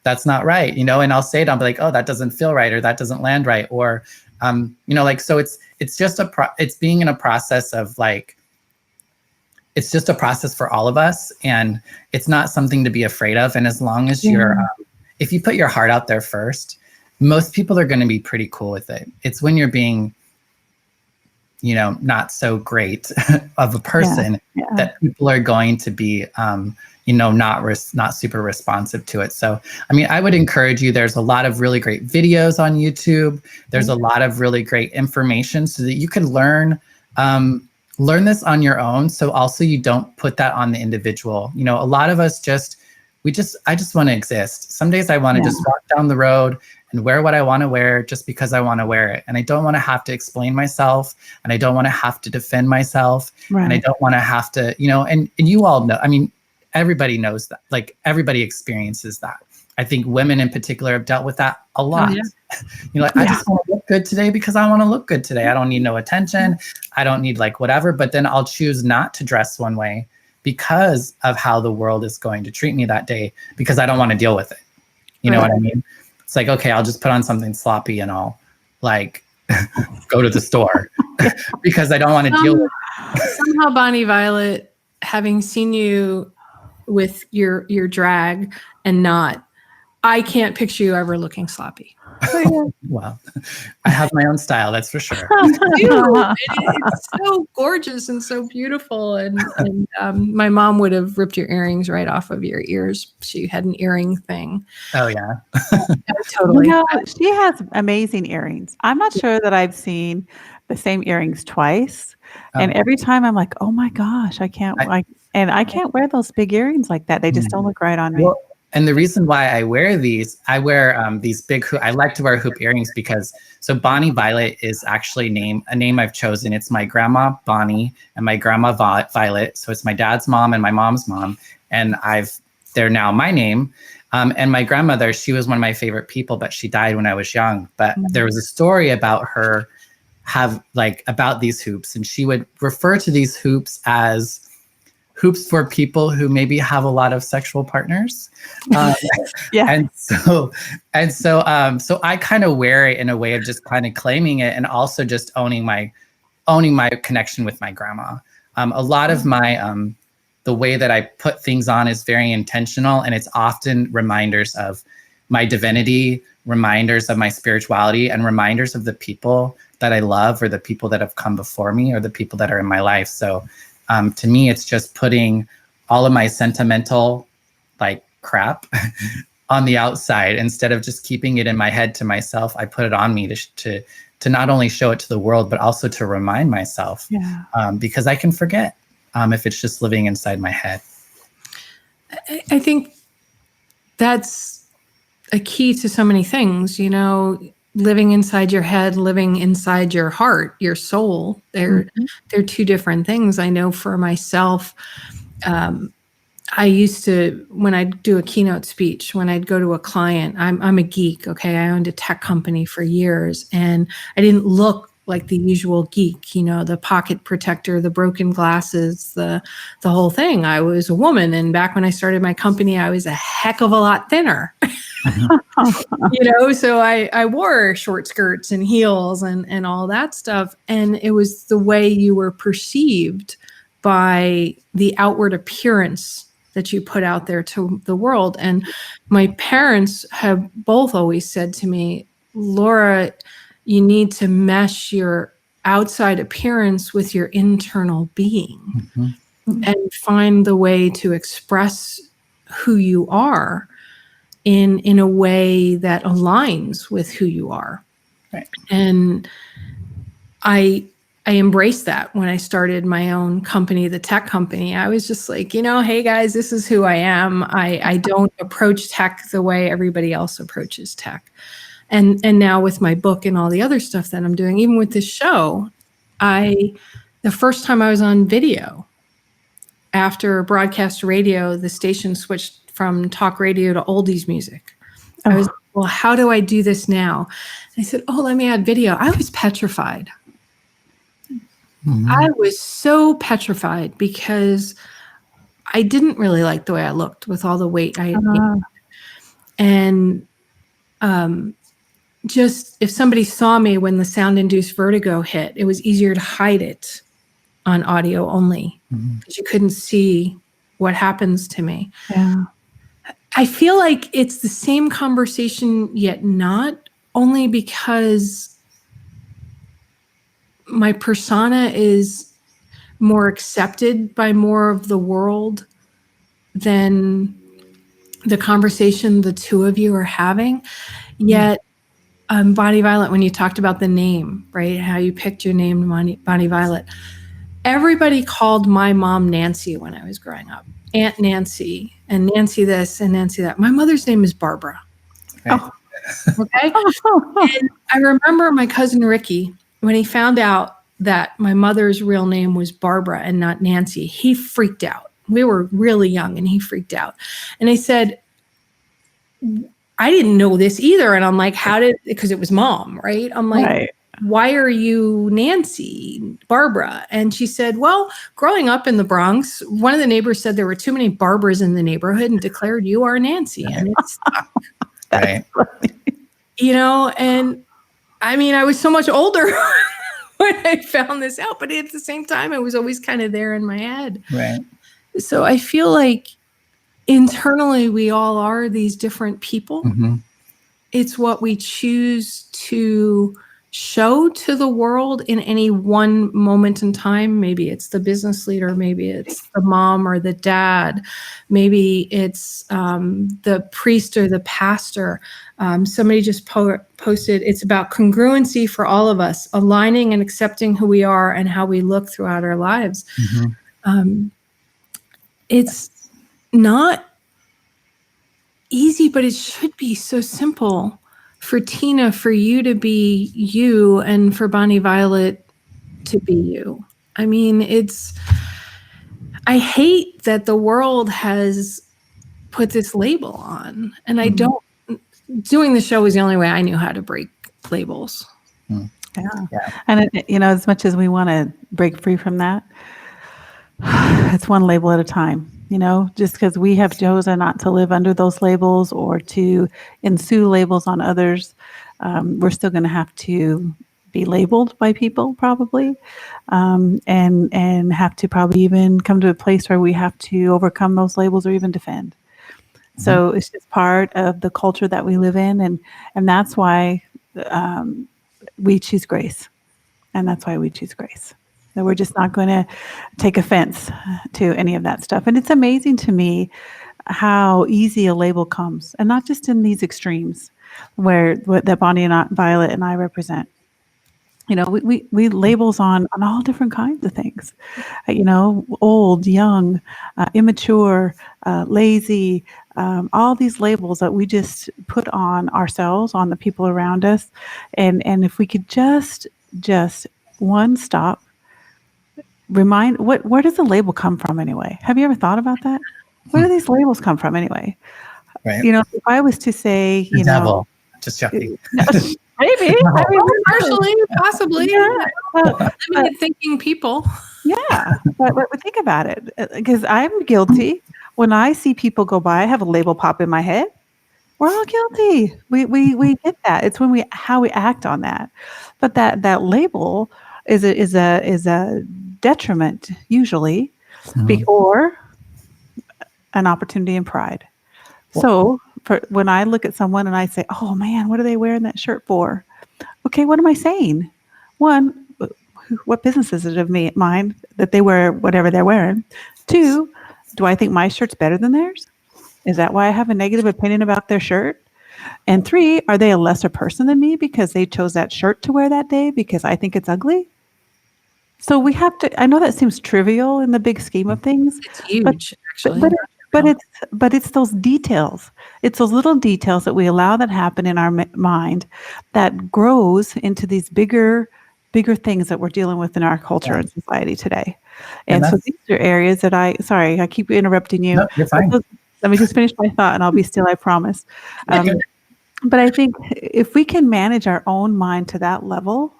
that's not right, you know, and I'll say it, I'll be like, oh, that doesn't feel right, or that doesn't land right, or you know, like, so it's just it's being in a process of, like, it's just a process for all of us, and it's not something to be afraid of. And as long as you're if you put your heart out there first, most people are going to be pretty cool with it. It's when you're being, you know, not so great of a person that people are going to be, you know, not super responsive to it. So, I mean, I would encourage you, there's a lot of really great videos on YouTube. There's a lot of really great information so that you can learn this on your own. So also you don't put that on the individual. You know, a lot of us I just want to exist. Some days I want to just walk down the road and wear what I want to wear just because I want to wear it. And I don't want to have to explain myself, and I don't want to have to defend myself. And I don't want to have to, you know, and you all know, I mean, everybody knows that, like, everybody experiences that. I think women in particular have dealt with that a lot. You know, like, I just want to look good today because I want to look good today. I don't need no attention. I don't need, like, whatever, but then I'll choose not to dress one way because of how the world is going to treat me that day, because I don't want to deal with it. You know what I mean? It's like, okay, I'll just put on something sloppy and I'll, like, go to the store because I don't want to deal with it. Somehow, Bonnie Violet, having seen you with your drag and not, I can't picture you ever looking sloppy. Well, I have my own style, that's for sure. It's so gorgeous and so beautiful. And my mom would have ripped your earrings right off of your ears. She had an earring thing. Oh, yeah. Totally. You know, she has amazing earrings. I'm not sure that I've seen the same earrings twice. And every time I'm like, oh my gosh, I can't wear those big earrings like that. They just don't look right on me. Well, and the reason why I wear these big I like to wear hoop earrings because, so Bonnie Violet is actually a name I've chosen. It's my grandma Bonnie and my grandma Violet. So it's my dad's mom and my mom's mom. And they're now my name. And my grandmother, she was one of my favorite people, but she died when I was young. But there was a story about her about these hoops. And she would refer to these hoops as hoops for people who maybe have a lot of sexual partners. And so I kind of wear it in a way of just kind of claiming it, and also just owning my connection with my grandma. A lot of my, the way that I put things on is very intentional, and it's often reminders of my divinity, reminders of my spirituality, and reminders of the people that I love, or the people that have come before me, or the people that are in my life. So to me, it's just putting all of my sentimental, like, crap on the outside. Instead of just keeping it in my head to myself, I put it on me to not only show it to the world, but also to remind myself, because I can forget if it's just living inside my head. I think that's a key to so many things, you know, living inside your head, living inside your heart, your soul. They're two different things. I know for myself, I used to, when I'd do a keynote speech, when I'd go to a client, I'm a geek. Okay. I owned a tech company for years, and I didn't look like the usual geek, you know, the pocket protector, the broken glasses, the whole thing. I was a woman. And back when I started my company, I was a heck of a lot thinner. You know, so I wore short skirts and heels and all that stuff. And it was the way you were perceived by the outward appearance that you put out there to the world. And my parents have both always said to me, Laura, you need to mesh your outside appearance with your internal being and find the way to express who you are in a way that aligns with who you are. Right. And I embraced that when I started my own company, the tech company. I was just like, hey guys, this is who I am. I don't approach tech the way everybody else approaches tech. And now with my book and all the other stuff that I'm doing, even with this show, the first time I was on video after broadcast radio, the station switched from talk radio to oldies music. I was, well, how do I do this now? And I said, let me add video. I was petrified. I was so petrified because I didn't really like the way I looked with all the weight I had gained. And just if somebody saw me when the sound-induced vertigo hit, it was easier to hide it on audio only because you couldn't see what happens to me. Yeah. I feel like it's the same conversation, yet not, only because my persona is more accepted by more of the world than the conversation the two of you are having. Yet, Bonnie Violet, when you talked about the name, right, how you picked your name, Bonnie Violet, everybody called my mom Nancy when I was growing up. Aunt Nancy, and Nancy this and Nancy that. My mother's name is Barbara. Right. Okay. And I remember my cousin Ricky, when he found out that my mother's real name was Barbara and not Nancy, he freaked out. We were really young and he freaked out. And I said, I didn't know this either. And I'm like, because it was mom, right? I'm like, why are you Nancy, Barbara? And she said, well, growing up in the Bronx, one of the neighbors said there were too many Barbaras in the neighborhood and declared you are Nancy. And it's Right. And I mean, I was so much older when I found this out, but at the same time, it was always kind of there in my head. Right. So I feel like internally, we all are these different people. It's what we choose to show to the world in any one moment in time. Maybe it's the business leader, maybe it's the mom or the dad, maybe it's the priest or the pastor. Somebody just posted, it's about congruency for all of us, aligning and accepting who we are and how we look throughout our lives. It's not easy, but it should be so simple. For Tina, for you to be you, and for Bonnie Violet to be you. I mean, I hate that the world has put this label on, and doing the show was the only way I knew how to break labels. Yeah. And as much as we want to break free from that, it's one label at a time. Just because we have chosen not to live under those labels or to ensue labels on others, we're still going to have to be labeled by people probably, and have to probably even come to a place where we have to overcome those labels or even defend. So it's just part of the culture that we live in, and that's why we choose grace, and that's why we choose grace. That we're just not going to take offense to any of that stuff. And it's amazing to me how easy a label comes, and not just in these extremes that Bonnie and Violet and I represent. We labels on all different kinds of things, old, young, immature, lazy, all these labels that we just put on ourselves, on the people around us. And if we could just one, stop, remind, where does the label come from anyway? Have you ever thought about that? Where do these labels come from anyway? Right. If I was to say, the devil, just joking. Maybe. I mean, partially, possibly. Limited thinking people. Yeah. But think about it, because I'm guilty. When I see people go by, I have a label pop in my head. We're all guilty. We get that. It's how we act on that. But that label is a detriment usually, or an opportunity in pride. So when I look at someone and I say, oh man, what are they wearing that shirt for? Okay, what am I saying? One, what business is it of mine that they wear whatever they're wearing? Two, do I think my shirt's better than theirs? Is that why I have a negative opinion about their shirt? And three, are they a lesser person than me because they chose that shirt to wear that day because I think it's ugly? So we have to, I know that seems trivial in the big scheme of things. It's huge, actually. But it's those details. It's those little details that we allow that happen in our mind that grows into these bigger things that we're dealing with in our culture and society today. And so these are areas that I keep interrupting you. No, you're fine. Let me just finish my thought and I'll be still, I promise. But I think if we can manage our own mind to that level,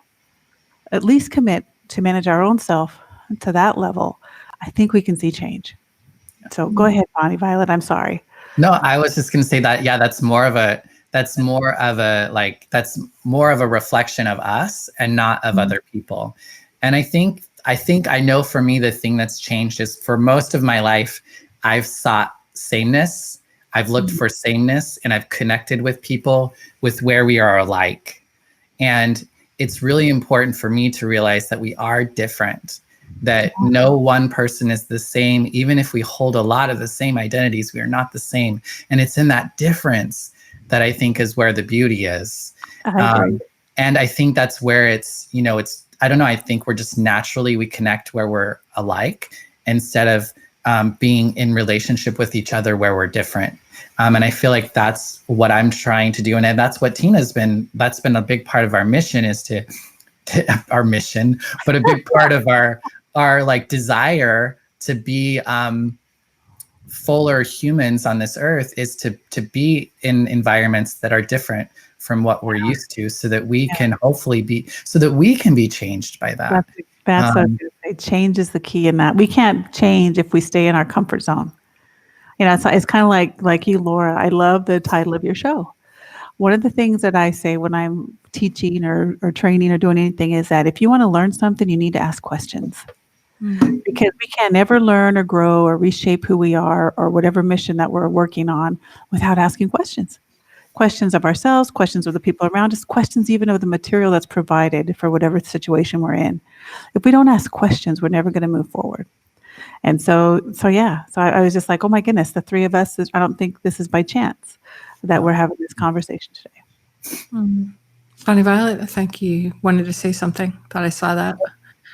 at least commit to manage our own self to that level, I think we can see change. So go ahead, Bonnie Violet. I'm sorry. No, I was just going to say that, that's more of a reflection of us and not of other people. And I think I know for me, the thing that's changed is for most of my life, I've sought sameness. I've looked for sameness and I've connected with people with where we are alike. And it's really important for me to realize that we are different, that no one person is the same. Even if we hold a lot of the same identities, we are not the same. And it's in that difference that I think is where the beauty is. And I think that's where it's, I don't know, I think we're just naturally, we connect where we're alike instead of being in relationship with each other where we're different. And I feel like that's what I'm trying to do. And that's what that's been a big part of our mission our mission, but a big part of our like desire to be fuller humans on this earth is to be in environments that are different from what we're used to, so that we can hopefully be changed by that. That's what I was going to say. Change is the key in that. We can't change if we stay in our comfort zone. It's kind of like you, Laura. I love the title of your show. One of the things that I say when I'm teaching or training or doing anything is that if you want to learn something, you need to ask questions. Because we can never learn or grow or reshape who we are or whatever mission that we're working on without asking questions. Questions of ourselves, questions of the people around us, questions even of the material that's provided for whatever situation we're in. If we don't ask questions, we're never going to move forward. And so I was just like, oh my goodness, the three of us, I don't think this is by chance that we're having this conversation today. Bonnie Violet, I think you wanted to say something. Thought I saw that.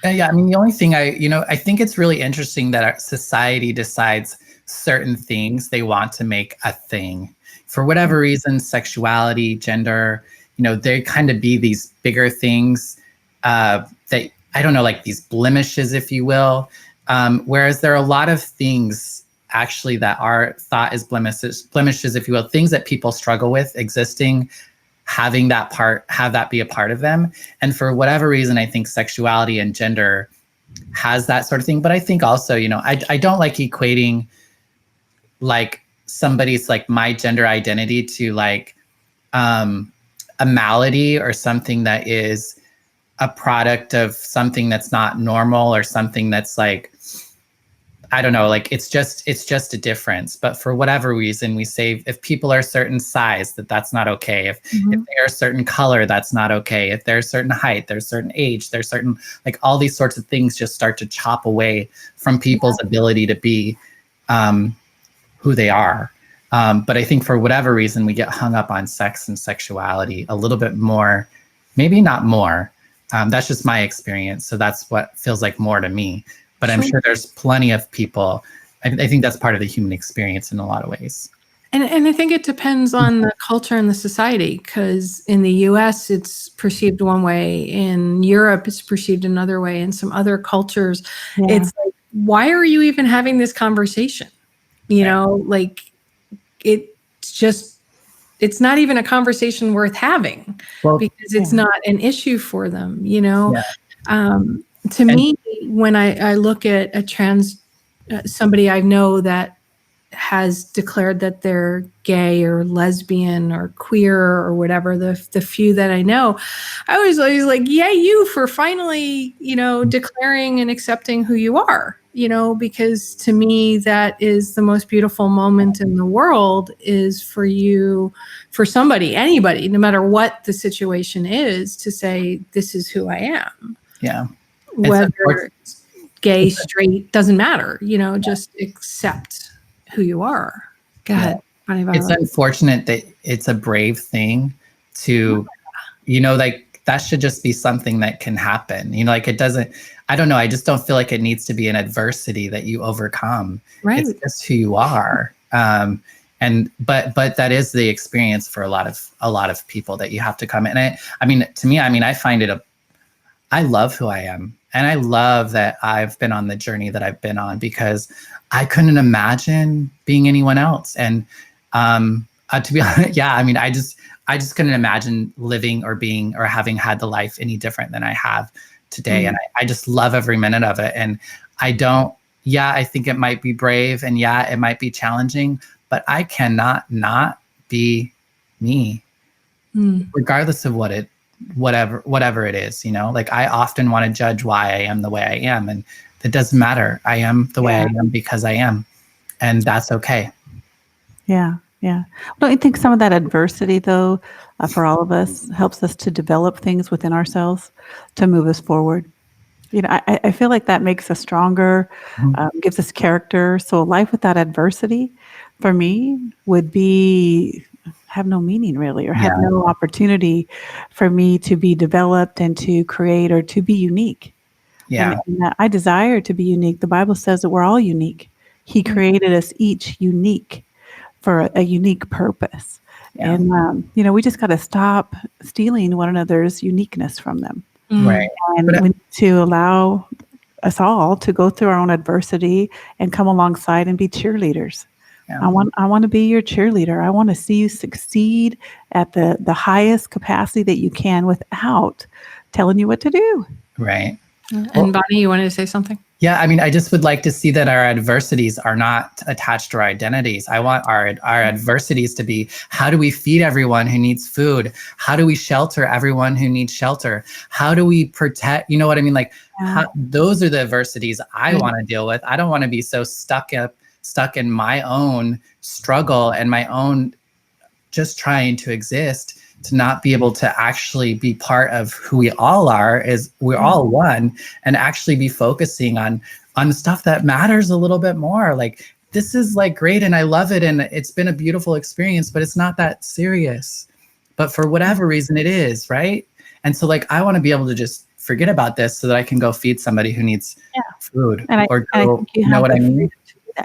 Yeah, I mean, the only thing I think it's really interesting that our society decides certain things they want to make a thing. For whatever reason, sexuality, gender, they kind of be these bigger things that, I don't know, like these blemishes, if you will. Whereas there are a lot of things actually that are thought as blemishes, if you will, things that people struggle with existing, have that be a part of them. And for whatever reason, I think sexuality and gender has that sort of thing. But I think also, I don't like equating like somebody's like my gender identity to like a malady or something that is a product of something that's not normal or something that's like, I don't know, like it's just a difference. But for whatever reason, we say if people are a certain size, that's not okay. If they're a certain color, that's not okay. If they're a certain height, there's a certain age, there's certain, like all these sorts of things just start to chop away from people's ability to be who they are. But I think for whatever reason, we get hung up on sex and sexuality a little bit more, maybe not more. That's just my experience. So that's what feels like more to me. But I'm sure there's plenty of people. I think that's part of the human experience in a lot of ways. And I think it depends on the culture and the society, because in the US, it's perceived one way. In Europe, it's perceived another way. In some other cultures, it's like, why are you even having this conversation? Like it's not even a conversation worth having because it's not an issue for them, To me, when I look at a trans, somebody I know that has declared that they're gay or lesbian or queer or whatever, the few that I know, I was always like, yay, you for finally, declaring and accepting who you are. because to me, that is the most beautiful moment in the world, is for somebody, anybody, no matter what the situation is, to say, this is who I am. Yeah. Whether it's gay, straight, doesn't matter, just accept who you are. Go ahead. It's unfortunate that it's a brave thing to, like that should just be something that can happen. Like it doesn't, I don't know. I just don't feel like it needs to be an adversity that you overcome. Right. It's just who you are. But that is the experience for a lot of people, that you have to come. And I find I love who I am. And I love that I've been on the journey that I've been on, because I couldn't imagine being anyone else. And to be honest, I just couldn't imagine living or being or having had the life any different than I have today. Mm-hmm. And I just love every minute of it. And I think it might be brave, and it might be challenging, but I cannot not be me, regardless of whatever it is, like I often want to judge why I am the way I am, and it doesn't matter. I am the way I am because I am, and that's okay. Yeah. Don't you think some of that adversity, though, for all of us, helps us to develop things within ourselves to move us forward? I feel like that makes us stronger, gives us character. So a life without adversity, for me, would have no meaning, really, or have no opportunity for me to be developed and to create or to be unique. Yeah. And I desire to be unique. The Bible says that we're all unique. He created us each unique for a unique purpose. Yeah. And, we just got to stop stealing one another's uniqueness from them. Right. And we need to allow us all to go through our own adversity and come alongside and be cheerleaders. Yeah. I want to be your cheerleader. I want to see you succeed at the highest capacity that you can without telling you what to do. Right. And Bonnie, you wanted to say something? Yeah, I just would like to see that our adversities are not attached to our identities. I want our adversities to be, how do we feed everyone who needs food? How do we shelter everyone who needs shelter? How do we protect, you know what I mean? Like, those are the adversities I want to deal with. I don't want to be so stuck in my own struggle and my own just trying to exist, to not be able to actually be part of who we all are, is we're all one, and actually be focusing on the stuff that matters a little bit more. Like, this is like great and I love it and it's been a beautiful experience, but it's not that serious. But for whatever reason it is, right? And so like, I want to be able to just forget about this so that I can go feed somebody who needs food, and you know what I mean?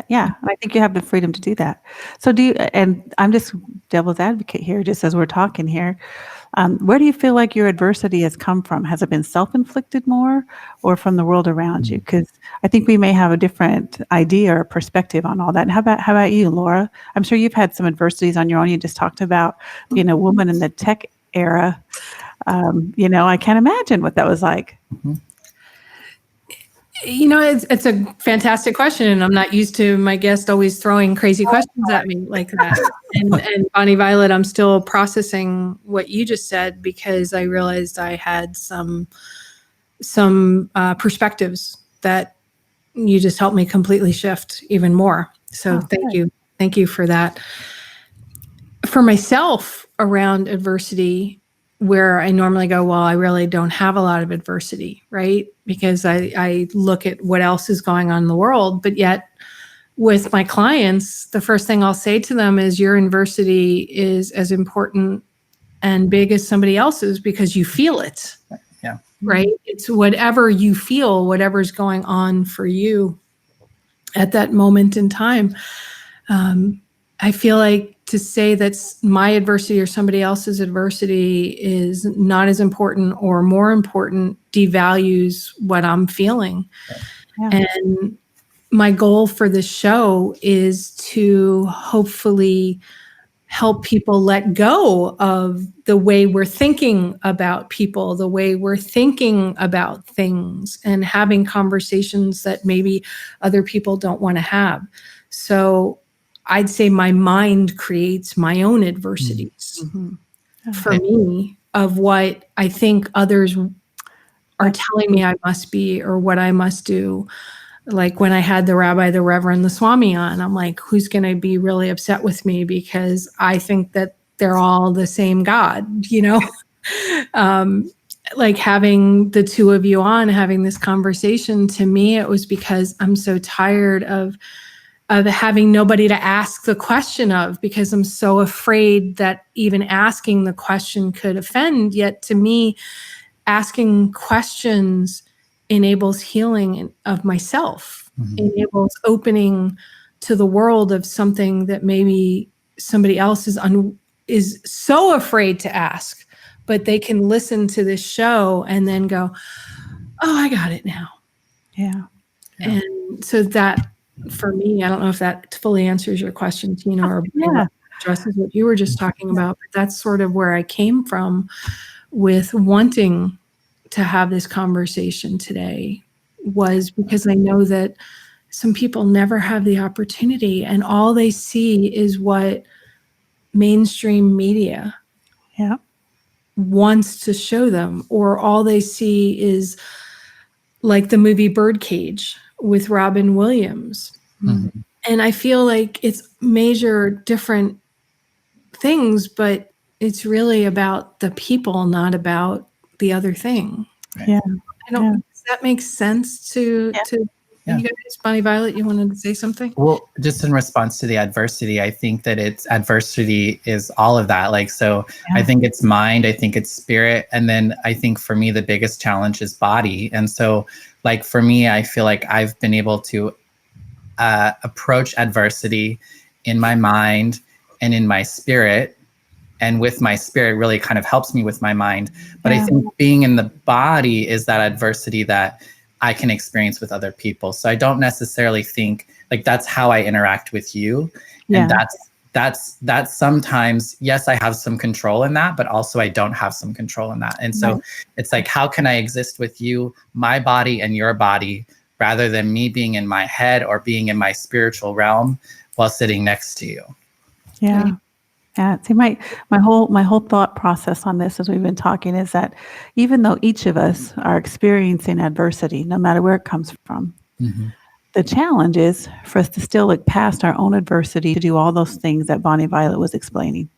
Yeah, I think you have the freedom to do that. So and I'm just devil's advocate here, just as we're talking here. Where do you feel like your adversity has come from? Has it been self-inflicted more or from the world around you? Because I think we may have a different idea or perspective on all that. And how about you, Laura? I'm sure you've had some adversities on your own. You just talked about being a woman in the tech era. I can't imagine what that was like. Mm-hmm. It's a fantastic question, and I'm not used to my guest always throwing crazy questions at me like that. And Bonnie Violet, I'm still processing what you just said, because I realized I had some perspectives that you just helped me completely shift even more. So thank you for that. For myself, around adversity, where I normally go, well, I really don't have a lot of adversity, right? Because I look at what else is going on in the world. But yet with my clients, the first thing I'll say to them is, your adversity is as important and big as somebody else's, because you feel it. Yeah. Right? It's whatever you feel, whatever's going on for you at that moment in time. I feel like to say that my adversity or somebody else's adversity is not as important or more important devalues what I'm feeling. Yeah. And my goal for this show is to hopefully help people let go of the way we're thinking about people, the way we're thinking about things, and having conversations that maybe other people don't want to have. So I'd say my mind creates my own adversities for me, of what I think others are telling me I must be or what I must do. Like when I had the rabbi, the reverend, the Swami on, I'm like, who's going to be really upset with me because I think that they're all the same God, like having the two of you on, having this conversation, to me, it was because I'm so tired of having nobody to ask the question of, because I'm so afraid that even asking the question could offend. Yet to me, asking questions enables healing of myself, enables opening to the world of something that maybe somebody else is so afraid to ask, but they can listen to this show and then go, oh, I got it now. Yeah. And so that, for me, I don't know if that fully answers your question, Tina, or addresses what you were just talking about, but that's sort of where I came from with wanting to have this conversation today, was because I know that some people never have the opportunity, and all they see is what mainstream media wants to show them, or all they see is like the movie Birdcage with Robin Williams. And I feel like it's major different things, but it's really about the people, not about the other thing. Yeah. Does that make sense to you guys? Bonnie Violet, you wanted to say something? Well, just in response to the adversity, I think that adversity is all of that. Like, so I think it's mind, I think it's spirit. And then I think for me, the biggest challenge is body. And so like, for me, I feel like I've been able to approach adversity in my mind and in my spirit. And with my spirit really kind of helps me with my mind. But I think being in the body is that adversity that I can experience with other people. So I don't necessarily think like that's how I interact with you. And that's sometimes, yes, I have some control in that, but also I don't have some control in that. And so it's like, how can I exist with you, my body and your body, rather than me being in my head or being in my spiritual realm while sitting next to you? Yeah. Yeah. See, my whole thought process on this as we've been talking is that even though each of us are experiencing adversity, no matter where it comes from, the challenge is for us to still look past our own adversity to do all those things that Bonnie Violet was explaining.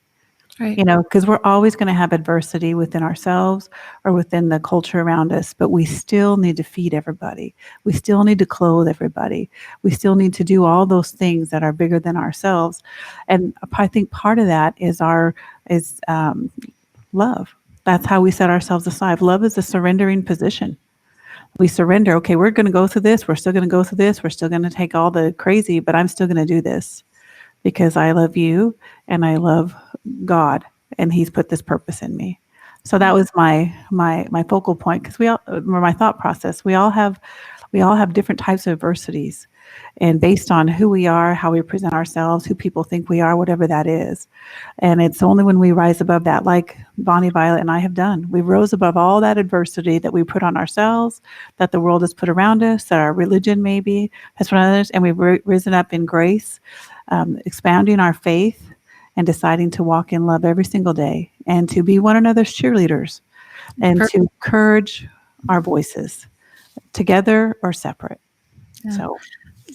Right. Because we're always going to have adversity within ourselves or within the culture around us, but we still need to feed everybody. We still need to clothe everybody. We still need to do all those things that are bigger than ourselves. And I think part of that is love. That's how we set ourselves aside. Love is a surrendering position. We surrender. Okay, we're going to go through this. We're still going to go through this. We're still going to take all the crazy, but I'm still going to do this because I love you and I love God, and He's put this purpose in me. So that was my focal point, because my thought process. We all have different types of adversities, and based on who we are, how we present ourselves, who people think we are, whatever that is. And it's only when we rise above that, like Bonnie Violet and I have done. We rose above all that adversity that we put on ourselves, that the world has put around us, that our religion maybe has put on others, and we've risen up in grace, expounding our faith, and deciding to walk in love every single day, and to be one another's cheerleaders, and to encourage our voices, together or separate. Yeah. So,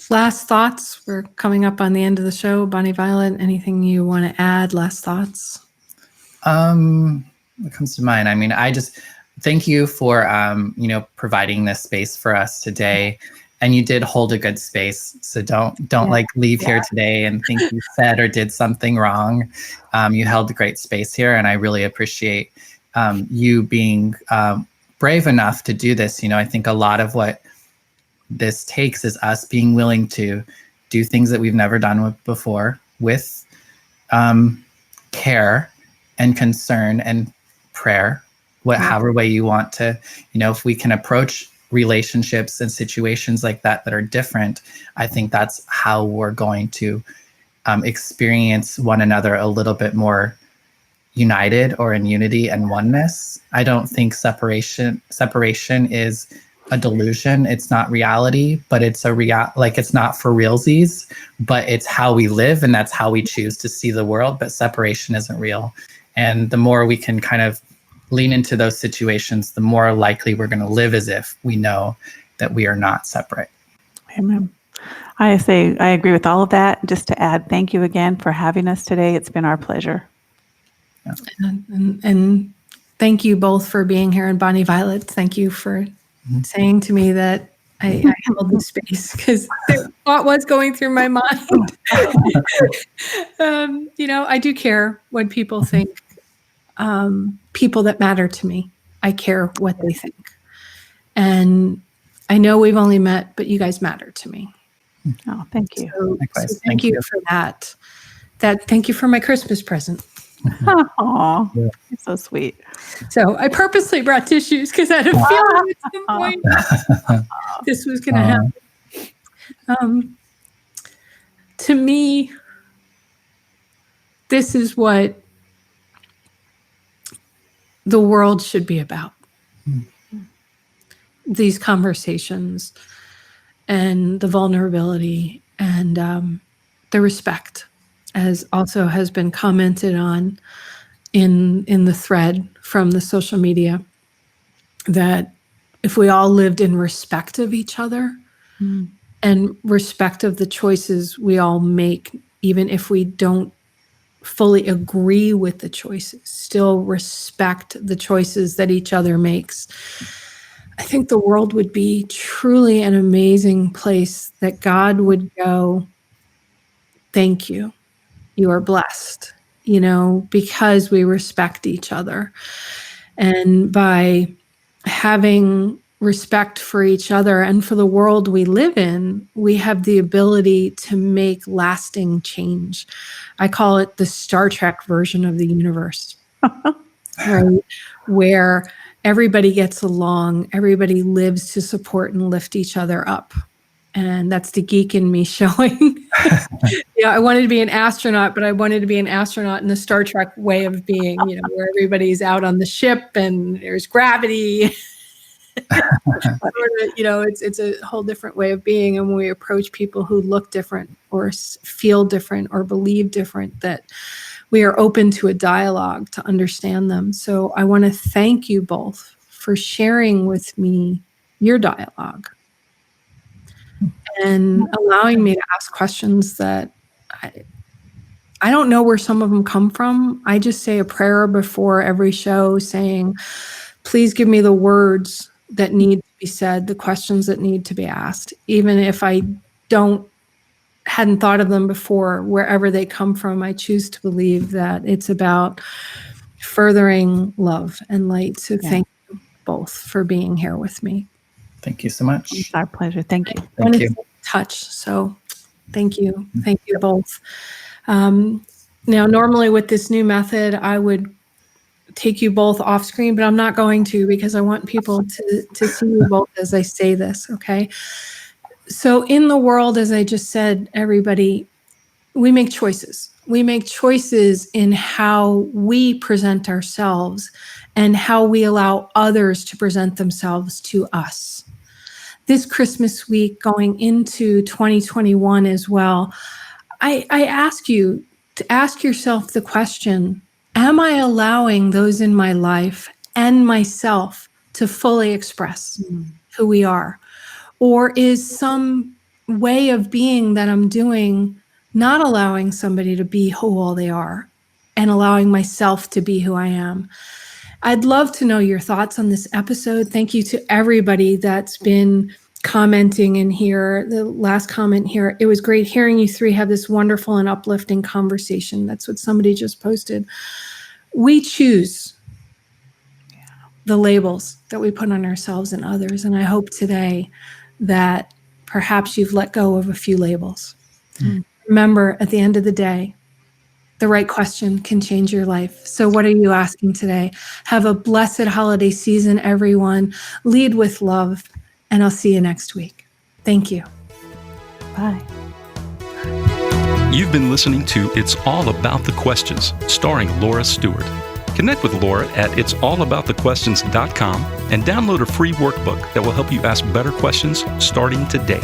last thoughts. We're coming up on the end of the show. Bonnie Violet, anything you want to add? Last thoughts? What comes to mind? I mean, I just thank you for providing this space for us today. And you did hold a good space. So don't like leave here today and think you said or did something wrong. You held a great space here, and I really appreciate you being brave enough to do this. I think a lot of what this takes is us being willing to do things that we've never done before with care and concern and prayer, however way you want to, if we can approach relationships and situations like that are different, I think that's how we're going to experience one another a little bit more united, or in unity and oneness. I don't think separation is a delusion. It's not reality, but it's it's not for realsies, but it's how we live, and that's how we choose to see the world. But separation isn't real. And the more we can kind of lean into those situations, the more likely we're going to live as if we know that we are not separate. Amen. I say I agree with all of that. Just to add, thank you again for having us today. It's been our pleasure. And thank you both for being here. And Bonnie Violet, thank you for saying to me that I held the space, because the thought was going through my mind. I do care what people think. People that matter to me, I care what they think. And I know we've only met, but you guys matter to me. Oh, thank you. So thank you for that. Thank you for my Christmas present. Oh, you're so sweet. So I purposely brought tissues because I had a feeling at some point this was going to happen. To me, this is what the world should be about. These conversations and the vulnerability and the respect, as also has been commented on in the thread from the social media, that if we all lived in respect of each other and respect of the choices we all make, even if we don't fully agree with the choices, still respect the choices that each other makes, I think the world would be truly an amazing place, that God would go, thank you. You are blessed, because we respect each other. And by having respect for each other and for the world we live in, we have the ability to make lasting change. I call it the Star Trek version of the universe, right? Where everybody gets along, everybody lives to support and lift each other up. And that's the geek in me showing. I wanted to be an astronaut, but I wanted to be an astronaut in the Star Trek way of being, where everybody's out on the ship and there's gravity. It's a whole different way of being. And when we approach people who look different or feel different or believe different, that we are open to a dialogue to understand them. So I want to thank you both for sharing with me your dialogue and allowing me to ask questions that I don't know where some of them come from. I just say a prayer before every show saying, please give me the words that need to be said, the questions that need to be asked, even if I hadn't thought of them before. Wherever they come from, I choose to believe that it's about furthering love and light. So thank you both for being here with me. Thank you so much. It's our pleasure. Thank you. Thank you. Touch. So thank you. Thank you both. Now, normally with this new method, I would take you both off screen, but I'm not going to, because I want people to see you both as I say this. Okay. So in the world, as I just said, everybody, we make choices. We make choices in how we present ourselves and how we allow others to present themselves to us. This Christmas week, going into 2021 as well, I ask you to ask yourself the question, am I allowing those in my life and myself to fully express who we are? Or is some way of being that I'm doing not allowing somebody to be who all they are and allowing myself to be who I am? I'd love to know your thoughts on this episode. Thank you to everybody that's been commenting in here. The last comment here, it was great hearing you three have this wonderful and uplifting conversation. That's what somebody just posted. We choose the labels that we put on ourselves and others. And I hope today that perhaps you've let go of a few labels. Remember, at the end of the day, the right question can change your life. So what are you asking today? Have a blessed holiday season, everyone. Lead with love, and I'll see you next week. Thank you. Bye. You've been listening to It's All About the Questions, starring Laura Stewart. Connect with Laura at it'sallaboutthequestions.com and download a free workbook that will help you ask better questions starting today.